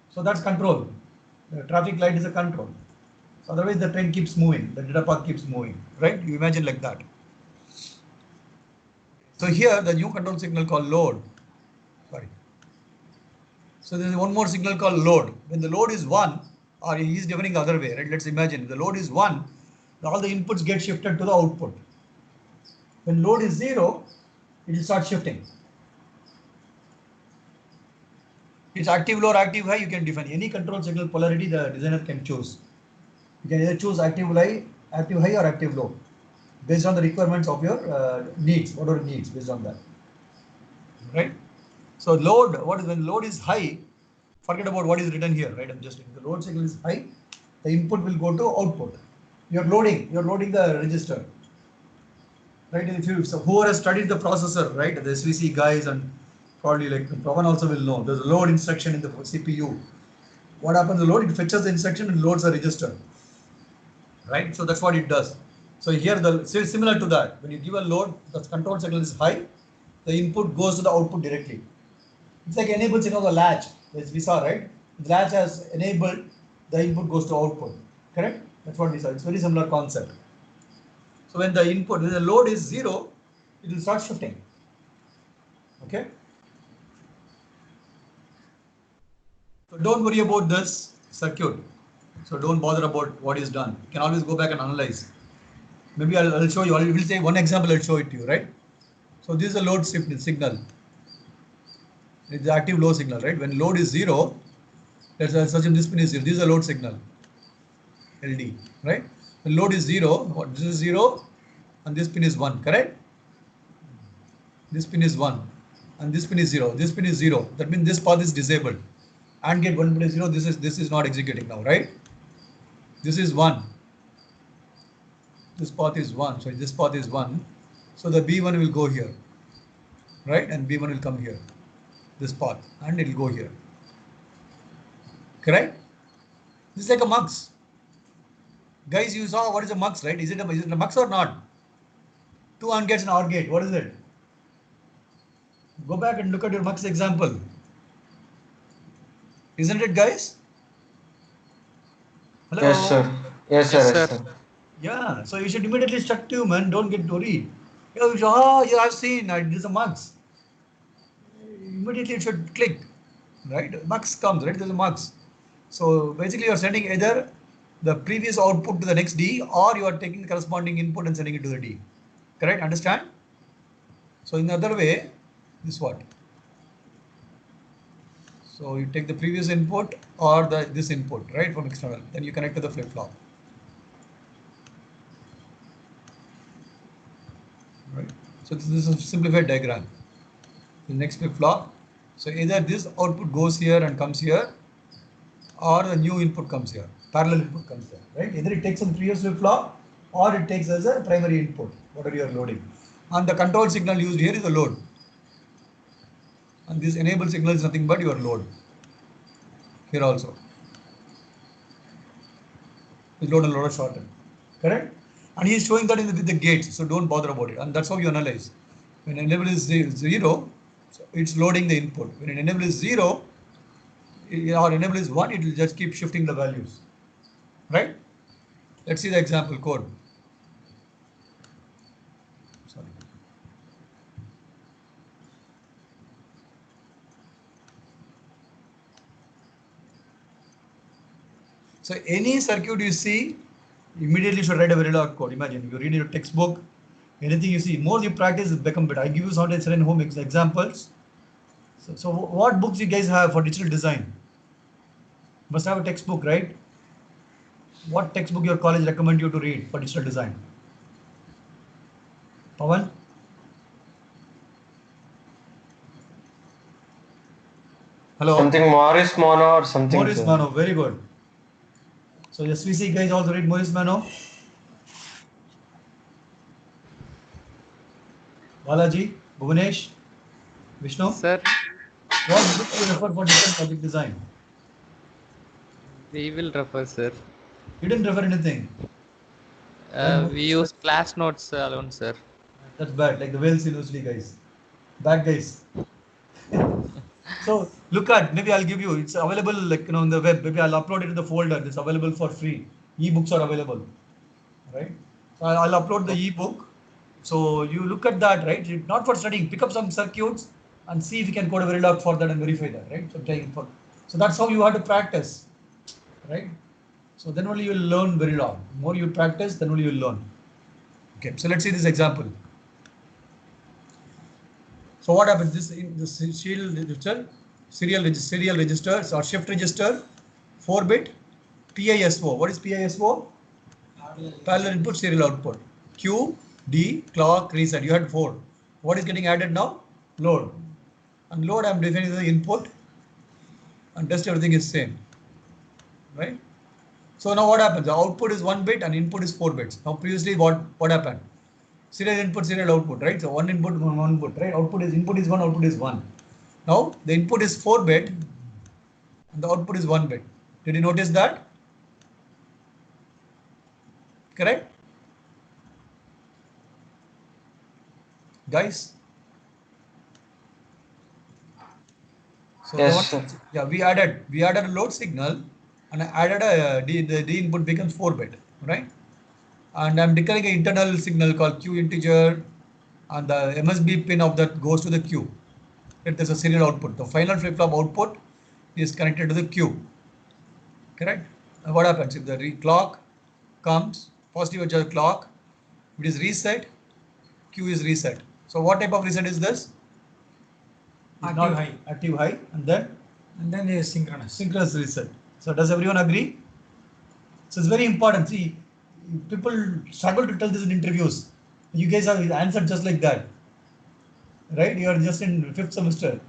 So that's control. The traffic light is a control. So otherwise the train keeps moving, the data path keeps moving, right? You imagine like that. So here the new control signal called load. Sorry. So there is one more signal called load. When the load is 1, or he is defining the other way, right? Let's imagine the load is 1, all the inputs get shifted to the output. When load is 0, it will start shifting. It's active low or active high, you can define any control signal polarity the designer can choose. You can either choose active high or active low based on the requirements of your needs, whatever it needs based on that. Right? So load, when load is high, forget about what is written here, right? I'm just the load signal is high, the input will go to output. You're loading the register. Right? If you whoever has studied the processor, right? The SVC guys and probably like Pawan also will know. There's a load instruction in the CPU. What happens to the load? It fetches the instruction and loads the register. Right? So that's what it does. So here similar to that. When you give a load, the control signal is high, the input goes to the output directly. It's like enable signal of the latch, as we saw, right? The latch has enabled, the input goes to output. Correct? That's what we saw. It's very similar concept. So when the load is 0, it will start shifting. Okay? So don't worry about this circuit. So don't bother about what is done. You can always go back and analyze. Maybe I'll show you. I will say one example, I'll show it to you, right? So this is a load signal. It's the active low signal, right? When load is 0, let's assume this pin is 0. This is a load signal, LD, right? The load is 0. What? This is 0 and this pin is 1, correct? This pin is 1 and this pin is 0. This pin is 0. That means this path is disabled. AND gate 1 plus 0. This is not executing now, right? This is 1. This path is 1. So this path is 1. So the B1 will go here, right? And B1 will come here. This path and it will go here. Correct? This is like a mux. Guys, you saw what is a mux, right? Is it a mux or not? 2 AND gates and OR gate. What is it? Go back and look at your mux example. Isn't it, guys? Hello? Yes, sir. Yes, sir. Yes, sir. Yeah, so you should immediately stuck to you, man. Don't get worried. You should, oh, yeah, I've seen. It is a mux. Immediately it should click, right? Mux comes, right? There's a mux. So basically, you're sending either the previous output to the next D, or you are taking the corresponding input and sending it to the D. Correct? Understand? So in the other way, this what? So you take the previous input or this input, right, from external. Then you connect to the flip-flop. Right. So this is a simplified diagram. The next flip-flop. So either this output goes here and comes here, or the new input comes here. Parallel input comes here, right? Either it takes some previous flip-flop or it takes as a primary input, whatever you are loading. And the control signal used here is the load. And this enable signal is nothing but your load. Here also. The load and load are shortened. Correct? And he is showing that with the gates, so don't bother about it. And that's how you analyze. When enable is 0, so it's loading the input. When enable is 0, or enable is 1, it will just keep shifting the values. Right? Let's see the example code. Sorry. So any circuit you see, immediately should write a Verilog code. Imagine you read your textbook, anything you see, more you practice, it become better. I give you certain home examples. So what books you guys have for digital design? Must have a textbook, right? What textbook your college recommend you to read for digital design? Pawan? Hello? Something Morris Mono or something. Morris sir. Mano, very good. So SVC guys also read Morris Mano. Balaji, Bhuvanesh, Vishnu. Sir, What book you refer for digital project design? we will refer, sir. You didn't refer anything. We use class notes alone, sir. That's bad, like the Wales University guys. Bad guys. So look at, maybe I'll give you, it's available like, on the web. Maybe I'll upload it to the folder. It's available for free. E-books are available, right? So I'll upload the e-book. So you look at that, right? Not for studying, pick up some circuits and see if you can code a Verilog for that and verify that, right? So that's how you have to practice, right? So then only you will learn Verilog. The more you practice, then only you will learn. Okay, so let's see this example. So what happens? This in the serial registers or shift register, 4-bit PISO. What is PISO? Parallel input, serial output. Q, D, clock, reset. You had 4. What is getting added now? Load. And load I'm defining the input, and rest everything is same, right? So now what happens? The output is 1 bit and input is 4 bits. Now previously what happened? Serial input, serial output, right? So one input, one input, right? Input is 1, output is 1. Now the input is 4 bit and the output is 1 bit. Did you notice that? Correct? Guys? So Yes, sir. yeah, we added a load signal and I added the D input becomes 4 bit, right? And I'm declaring an internal signal called Q integer, and the MSB pin of that goes to the Q. There's a serial output. The final flip-flop output is connected to the Q. Correct? Now what happens if the clock comes, positive edge of the clock, it is reset, Q is reset. So what type of reset is this? Active high. Active high, and then a synchronous. synchronous reset. So does everyone agree? So it's very important. See, People struggle to tell this in interviews. You guys have answered just like that, right? You are just in 5th semester,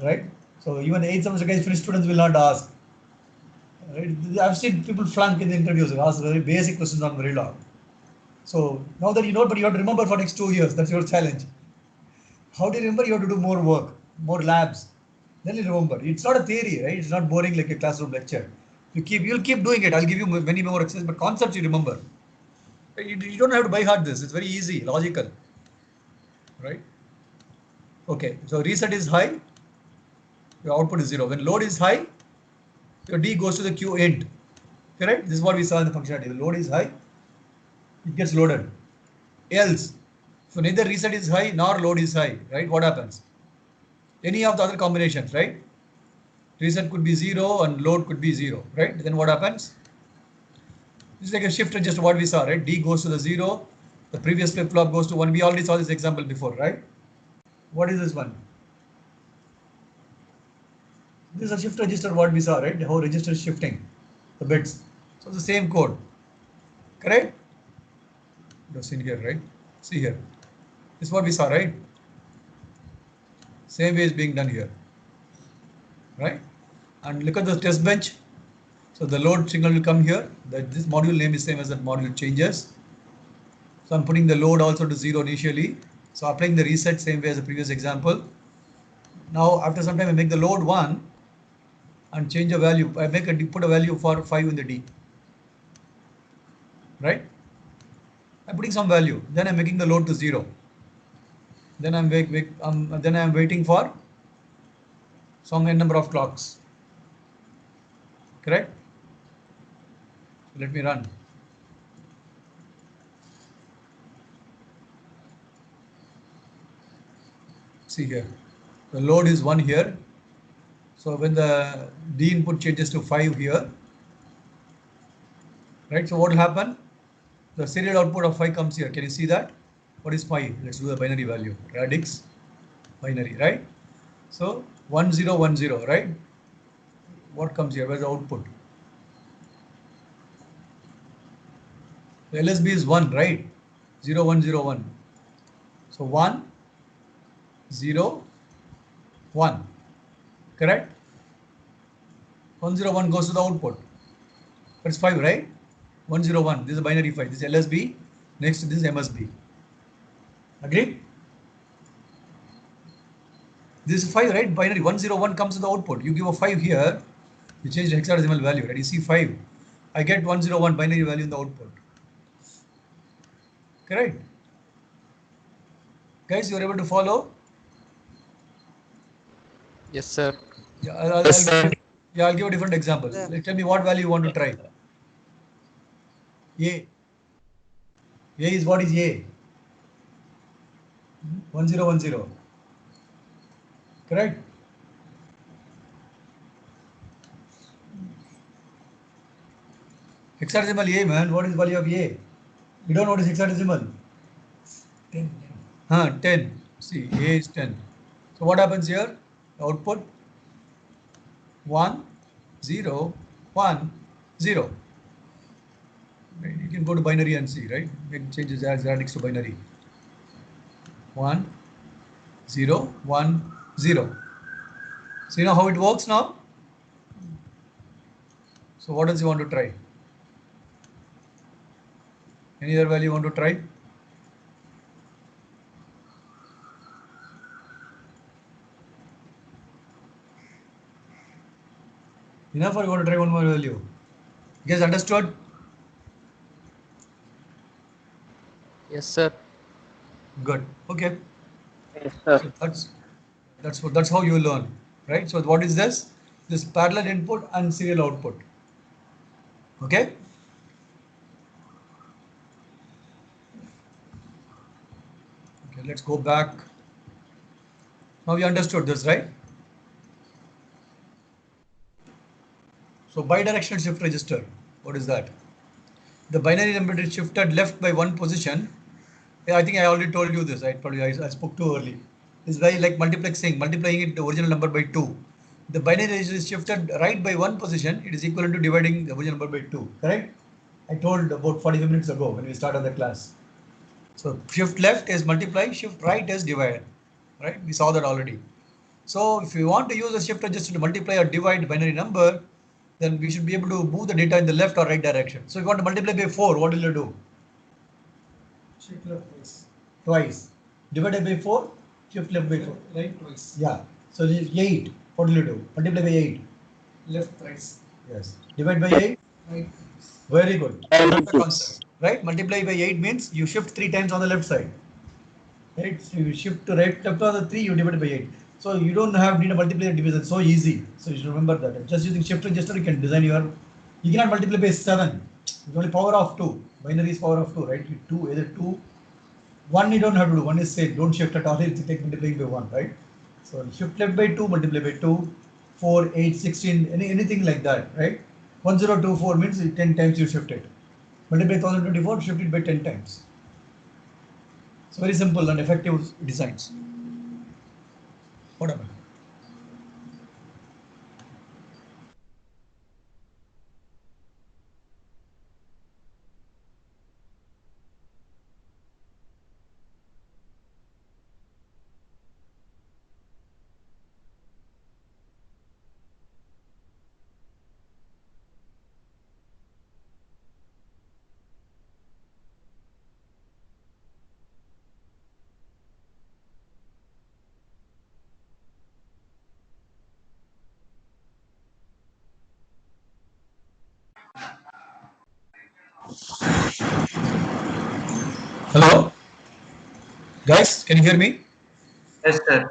right? So even 8th semester guys, French students will not ask. Right? I've seen people flunk in the interviews, ask very basic questions on Verilog. So now that you know, but you have to remember for next 2 years. That's your challenge. How do you remember? You have to do more work, more labs. Then you remember. It's not a theory, right? It's not boring like a classroom lecture. You'll keep doing it. I'll give you many more exercises, but concepts you remember. You don't have to by heart this. It's very easy, logical, right? Okay. So reset is high. Your output is 0. When load is high, your D goes to the Q end. Correct? This is what we saw in the functionality. The load is high, it gets loaded. Else, so neither reset is high nor load is high, right? What happens? Any of the other combinations, right? Reset could be 0 and load could be 0, right? Then what happens? This is like a shift register, what we saw, right? D goes to the 0, the previous flip-flop goes to 1. We already saw this example before, right? What is this one? This is a shift register, what we saw, right? How register is shifting the bits. So the same code, correct? Just in here, right? See here. This is what we saw, right? Same way is being done here, right? And look at the test bench. So the load signal will come here. This module name is same as that module changes. So I'm putting the load also to 0 initially. So applying the reset same way as the previous example. Now after some time I make the load 1 and change a value. I put a value for 5 in the D, right? I'm putting some value. Then I'm making the load to 0. Then I'm waiting for some n number of clocks. Correct? Let me run. See here. The load is 1 here. So when the D input changes to 5 here, right? So what will happen? The serial output of 5 comes here. Can you see that? What is 5? Let's do the binary value. Radix binary, right? So 1010, right? What comes here? Where's the output? The LSB is 1, right? 0101. So 1, 0, 1. Correct? 101 goes to the output. That's 5, right? 101. This is a binary 5. This is LSB. Next, this is MSB. Agreed? This is 5, right? Binary 101 comes to the output. You give a 5 here. You change the hexadecimal value, right? You see 5. I get 101 binary value in the output. Correct? Guys, you are able to follow? Yes, sir. Yeah, I'll give a different example. Yeah. Tell me what value you want to try. A. A is what is A? 1010. Correct? Hexadecimal A, man. What is value of A? You don't know what is hexadecimal? 10. 10. See, A is 10. So what happens here? Output 1, 0, 1, 0. Right? You can go to binary and see, right? Make changes as radix to binary. 1, 0, 1, 0. So you know how it works now? So what else you want to try? Any other value you want to try? Enough, or you want to try one more value? You guys understood? Yes, sir. Good. Okay. Yes, sir. So that's how you learn, right? So what is this? This parallel input and serial output. Okay. Okay. Let's go back. Now you understood this, right? So bidirectional shift register. What is that? The binary number is shifted left by 1 position. Yeah, I think I already told you this. I spoke too early. It's very like multiplexing, multiplying it the original number by 2. The binary register is shifted right by 1 position. It is equivalent to dividing the original number by 2. Correct? I told about 45 minutes ago when we started the class. So shift left is multiply, shift right is divide, right? We saw that already. So if you want to use a shift register to multiply or divide binary number, then we should be able to move the data in the left or right direction. So if you want to multiply by 4, what will you do? Shift left twice. Twice. Divided by 4, shift left by 4. Right twice. Yeah. So 8, what will you do? Multiply by 8. Left thrice. Yes. Divide by 8. Right twice. Very good. Every The concept, right? Multiply by 8 means you shift 3 times on the left side. Right? So you shift to right, left on the 3, you divide by 8. So you don't need a multiplier division. So easy. So you should remember that. Just using shift register, you can design your. You cannot multiply by 7. It's only power of 2. Binary is power of 2, right? 2, either 2. 1 you don't have to do. 1 is safe. Don't shift at all. It's take multiplying by 1, right? So shift left by 2, multiply by 2, 4, 8, 16, anything like that, right? 1024 means 10 times you shift it. Multiply 1024, shift it by 10 times. It's very simple and effective designs. What happened? Hello? Guys, can you hear me? Yes, sir.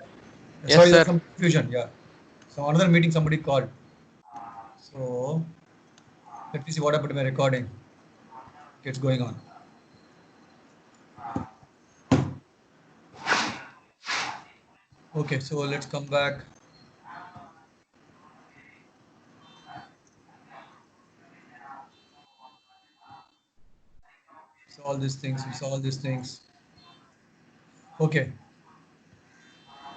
Yes, Sorry, sir. there's some confusion. Yeah. So another meeting somebody called. So let me see what happened to my recording. It's going on. Okay, so let's come back. So all these things, we saw all these things. Okay.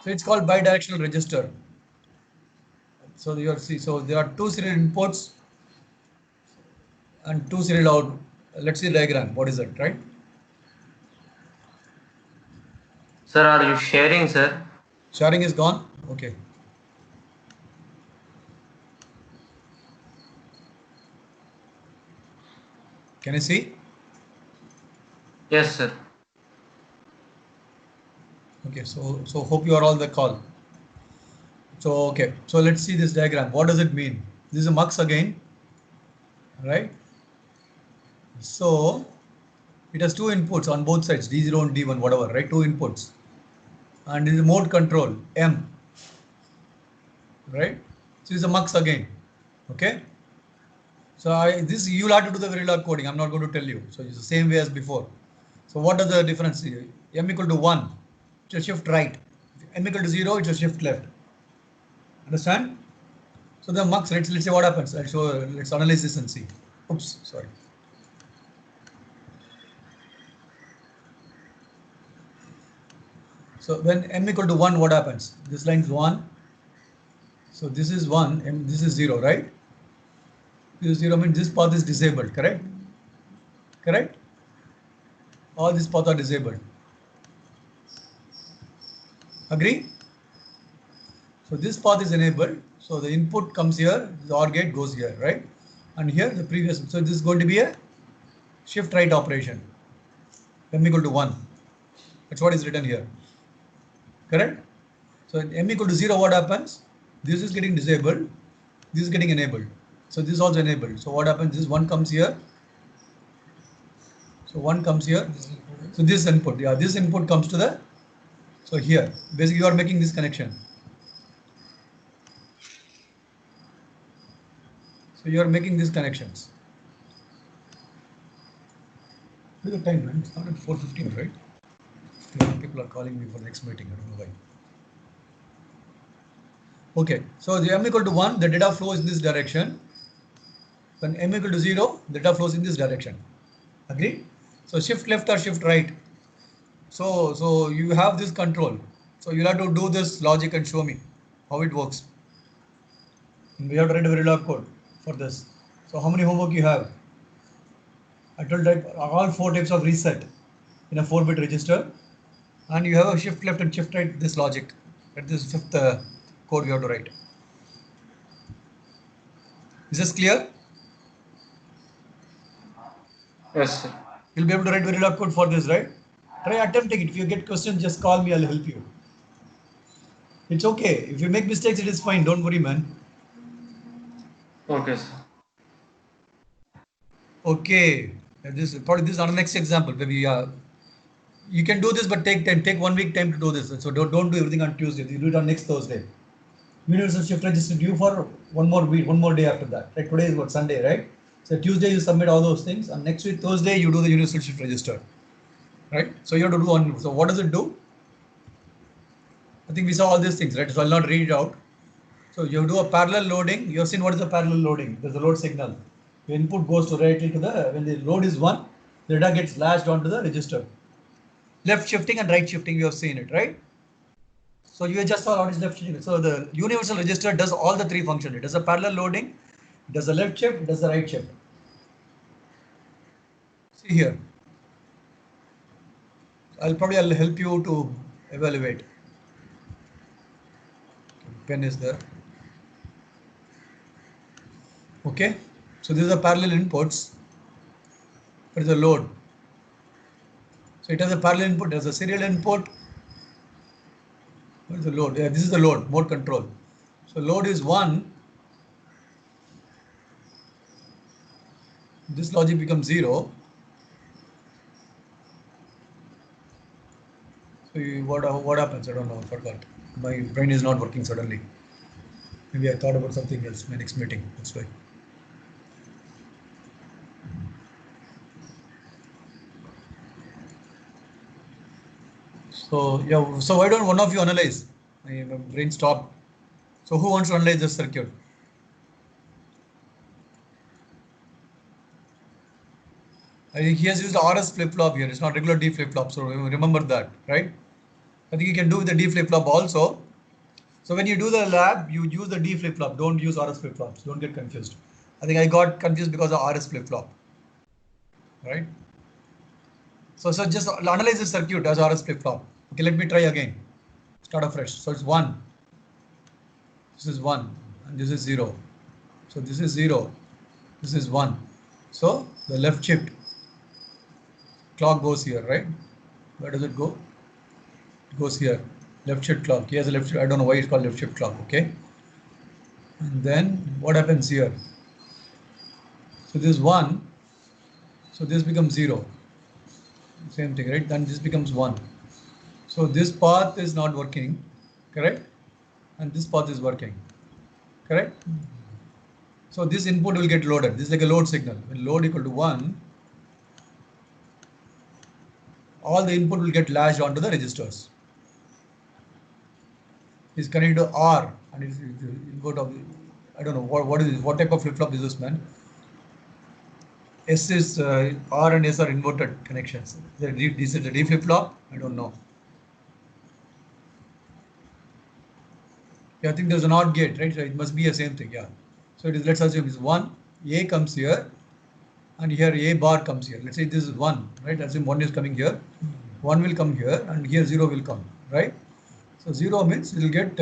So it's called bidirectional register. So you see, so there are 2 serial inputs and 2 serial out. Let's see the diagram. What is that, right? Sir, are you sharing, sir? Sharing is gone. Okay. Can you see? Yes, sir. Okay. So hope you are all the call. So okay. So let's see this diagram. What does it mean? This is a mux again, right? So it has 2 inputs on both sides, D0 and D1, whatever, right? 2 inputs. And this is mode control, M, right? So it's a mux again, okay? So this you'll have to do the Verilog coding. I'm not going to tell you. So it's the same way as before. So what is the difference here? M equal to 1, it's a shift right. M equal to 0, it's a shift left. Understand? So the mux, let's say what happens. I'll show. Let's analyze this and see. Oops, sorry. So when M equal to 1, what happens? This line is 1. So this is 1, and this is 0, right? This is 0 means this path is disabled, correct? Correct? All these paths are disabled. Agree? So this path is enabled. So the input comes here, the OR gate goes here, right? And here the previous, so this is going to be a shift right operation. M equal to 1. That's what is written here. Correct? So in M equal to 0, what happens? This is getting disabled. This is getting enabled. So this is also enabled. So what happens? This 1 comes here. So 1 comes here. So this input, yeah, this input comes to the, so here, basically you are making this connection. So you are making these connections. Look at the time, man. It's not at 4:15, right? People are calling me for the next meeting. I don't know why. Okay, so the M equal to 1, the data flows in this direction. When M equal to 0, the data flows in this direction. Agree? So shift left or shift right. So you have this control. So you have to do this logic and show me how it works. And we have to write a Verilog code for this. So how many homework you have? I told that all 4 types of reset in a 4-bit register, and you have a shift left and shift right. This logic. That is 5th code we have to write. Is this clear? Yes, sir. You'll be able to write Verilog code for this, right? Try attempting it. If you get questions, just call me. I'll help you. It's okay. If you make mistakes, it is fine. Don't worry, man. Okay, sir. Okay. This is our next example. Maybe you can do this, but take time. Take 1 week time to do this. So don't do everything on Tuesday. You do it on next Thursday. Universal shift register due for 1 more week, 1 more day after that. Right? Today is what, Sunday, right? So Tuesday you submit all those things, and next week Thursday you do the universal shift register. Right? So you have to do one. So what does it do? I think we saw all these things, right? So I'll not read it out. So you do a parallel loading. You have seen what is a parallel loading. There's a load signal. Your input goes directly to when the load is 1, the data gets latched onto the register. Left shifting and right shifting, you have seen it, right? So you just saw what is left shifting. So the universal register does all the 3 functions. It does a parallel loading, it does the left shift, it does the right shift. See here. I'll help you to evaluate. Pen is there. Okay. So these are parallel inputs. What is the load? So it has a parallel input, it has a serial input. What is the load? Yeah, this is the load, mode control. So load is 1. This logic becomes 0. So what happens? I don't know, I forgot. My brain is not working suddenly. Maybe I thought about something else, my next meeting, that's why. So yeah, so why don't one of you analyze? My brain stopped. So who wants to analyze this circuit? I think he has used the RS flip-flop here. It's not regular D flip-flop, so remember that, right? I think you can do with the D flip-flop also. So when you do the lab, you use the D flip-flop. Don't use RS flip-flops. Don't get confused. I think I got confused because of RS flip-flop, right? So just analyze the circuit as RS flip-flop. Okay, let me try again. Start afresh. So it's 1. This is 1, and this is 0. So this is 0. This is 1. So the left shift clock goes here, right? Where does it go? It goes here. Left shift clock. Here's a left shift. I don't know why it's called left shift clock. Okay. And then what happens here? So this is 1. So this becomes 0. Same thing, right? Then this becomes 1. So this path is not working, correct? And this path is working, correct? So this input will get loaded. This is like a load signal. When load equal to 1, all the input will get latched onto the registers. Is connected to R, and it's input of, I don't know what is this, what type of flip flop is this, man? S is R and S are inverted connections. This is the D flip flop. I don't know. Yeah, I think there's an OR gate, right? So it must be the same thing. Yeah. So it is. Let's assume it's 1. A comes here, and here A bar comes here. Let's say this is 1, right? Assume 1 is coming here. 1 will come here, and here 0 will come, right? So 0 means it will get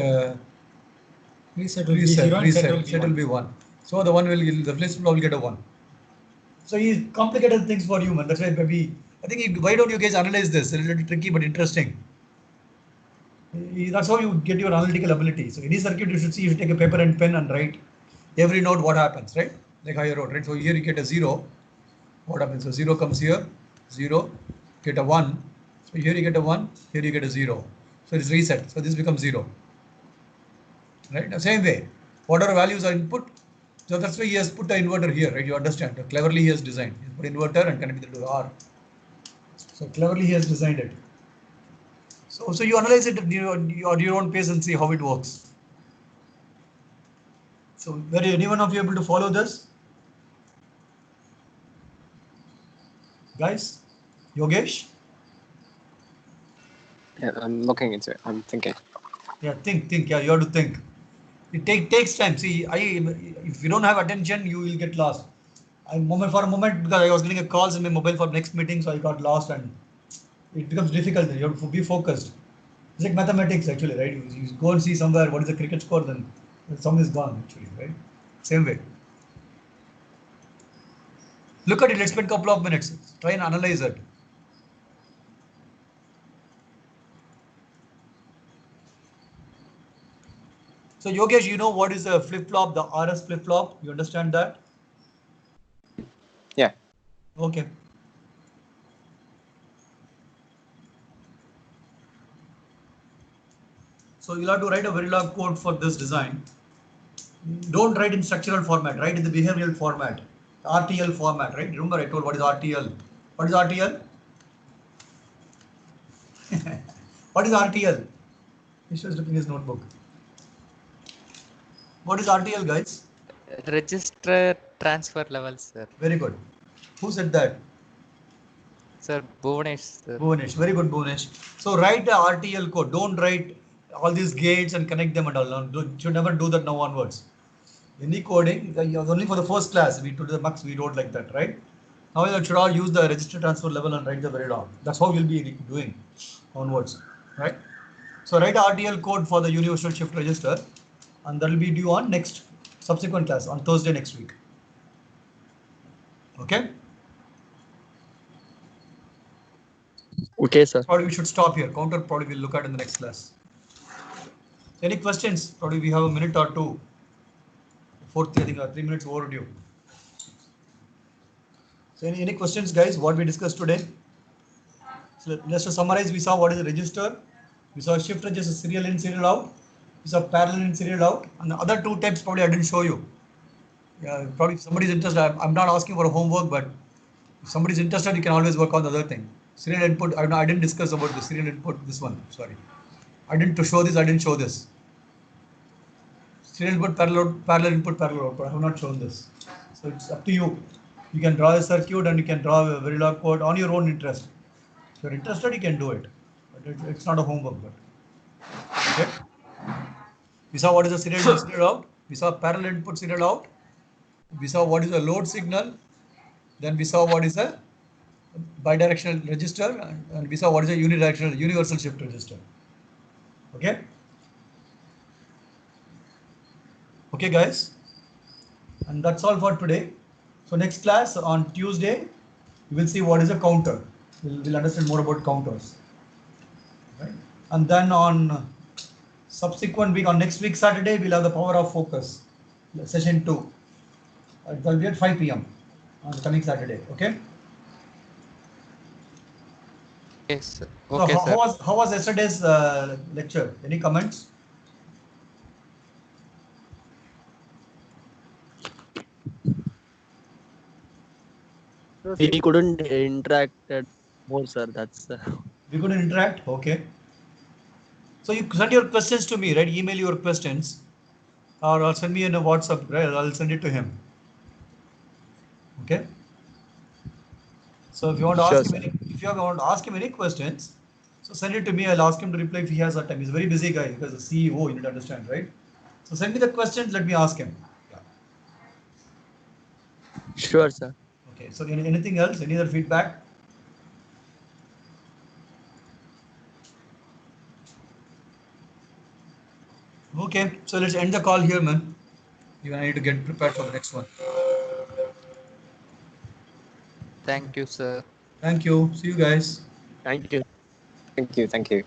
Reset will be 1. So the 1 will, the flip flop will get a 1. So he complicated things for you, man. That's why maybe, I think, why don't you guys analyze this? It's a little tricky but interesting. That's how you get your analytical ability. So any circuit you should see, you should take a paper and pen and write every node what happens, right? Like how you wrote, right? So here you get a 0. What happens? So 0 comes here, 0, get a 1. So here you get a 1, here you get a 0. So it's reset. So this becomes 0. Right? The same way, whatever values are input. So that's why he has put the inverter here, right? You understand? Cleverly he has designed. He put inverter and connected it to R. So cleverly he has designed it. So you analyze it at your own pace and see how it works. So any one of you able to follow this? Guys? Yogesh? Yeah, I'm looking into it. I'm thinking. Yeah, think. Yeah, you have to think. It takes time. See, if you don't have attention, you will get lost. For a moment, because I was getting a calls in my mobile for next meeting, so I got lost and it becomes difficult. You have to be focused. It's like mathematics actually, right? You go and see somewhere what is the cricket score, then the sum is gone actually, right? Same way. Look at it, let's spend a couple of minutes. Try and analyze it. So Yogesh, you know what is a flip-flop, the RS flip-flop? You understand that? Yeah. Okay. So you'll have to write a Verilog code for this design. Don't write in structural format, write in the behavioral format, RTL format, right? Remember I told what is RTL? What is RTL? What is RTL? He's just looking his notebook. What is RTL, guys? Register transfer levels, sir. Very good. Who said that? Sir, Bhuvanesh, sir. Bhuvanesh. Very good, Bhuvanesh. So write the RTL code. Don't write all these gates and connect them and all. No, you should never do that now onwards. Any coding, only for the first class, we to the max, we wrote like that, right? Now you should all use the register transfer level and write the Verilog. That's how you'll be doing onwards, right? So write RTL code for the universal shift register, and that will be due on next subsequent class on Thursday next week. Okay? Okay, sir. Probably we should stop here. Counter probably we'll look at in the next class. Any questions? Probably we have a minute or two. 4:30, I think 3 minutes overdue. So any questions, guys? What we discussed today? So let's just summarize. We saw what is a register. We saw shift register, serial in, serial out. We saw parallel in, serial out. And the other two types probably I didn't show you. Yeah, probably if somebody's interested. I'm not asking for a homework, but if somebody's interested, you can always work on the other thing. Serial input. I didn't discuss about the serial input. This one. Sorry, I didn't to show this. I didn't show this. Serial input, parallel input, parallel output. I have not shown this. So it's up to you. You can draw a circuit and you can draw a Verilog code on your own interest. If you're interested, you can do it. But it's not a homework. But okay. We saw what is a serial in, serial out. We saw parallel input, serial out. We saw what is a load signal. Then we saw what is a bidirectional register, and we saw what is a unidirectional universal shift register. Okay. Okay, guys. And that's all for today. So next class on Tuesday, we will see what is a counter. We'll understand more about counters. Right? And then on subsequent week, on next week Saturday, we'll have the power of focus, session 2. It will be at 5 p.m. on the coming Saturday. Okay. Yes, sir. So Okay, sir. how was yesterday's lecture? Any comments? We couldn't interact more, sir. That's We couldn't interact. Okay. So you send your questions to me, right? Email your questions, or I'll send me in a WhatsApp. Right? I'll send it to him. Okay. So if you want to Sure, ask him if you want to ask him any questions, so send it to me. I'll ask him to reply if he has that time. He's a very busy guy because the CEO, you need to understand, right? So send me the questions. Let me ask him. Yeah. sure, sir. Okay. So anything else? Any other feedback? Okay. So let's end the call here, man. You and I need to get prepared for the next one. Thank you, sir. Thank you. See you guys. Thank you. Thank you. Thank you.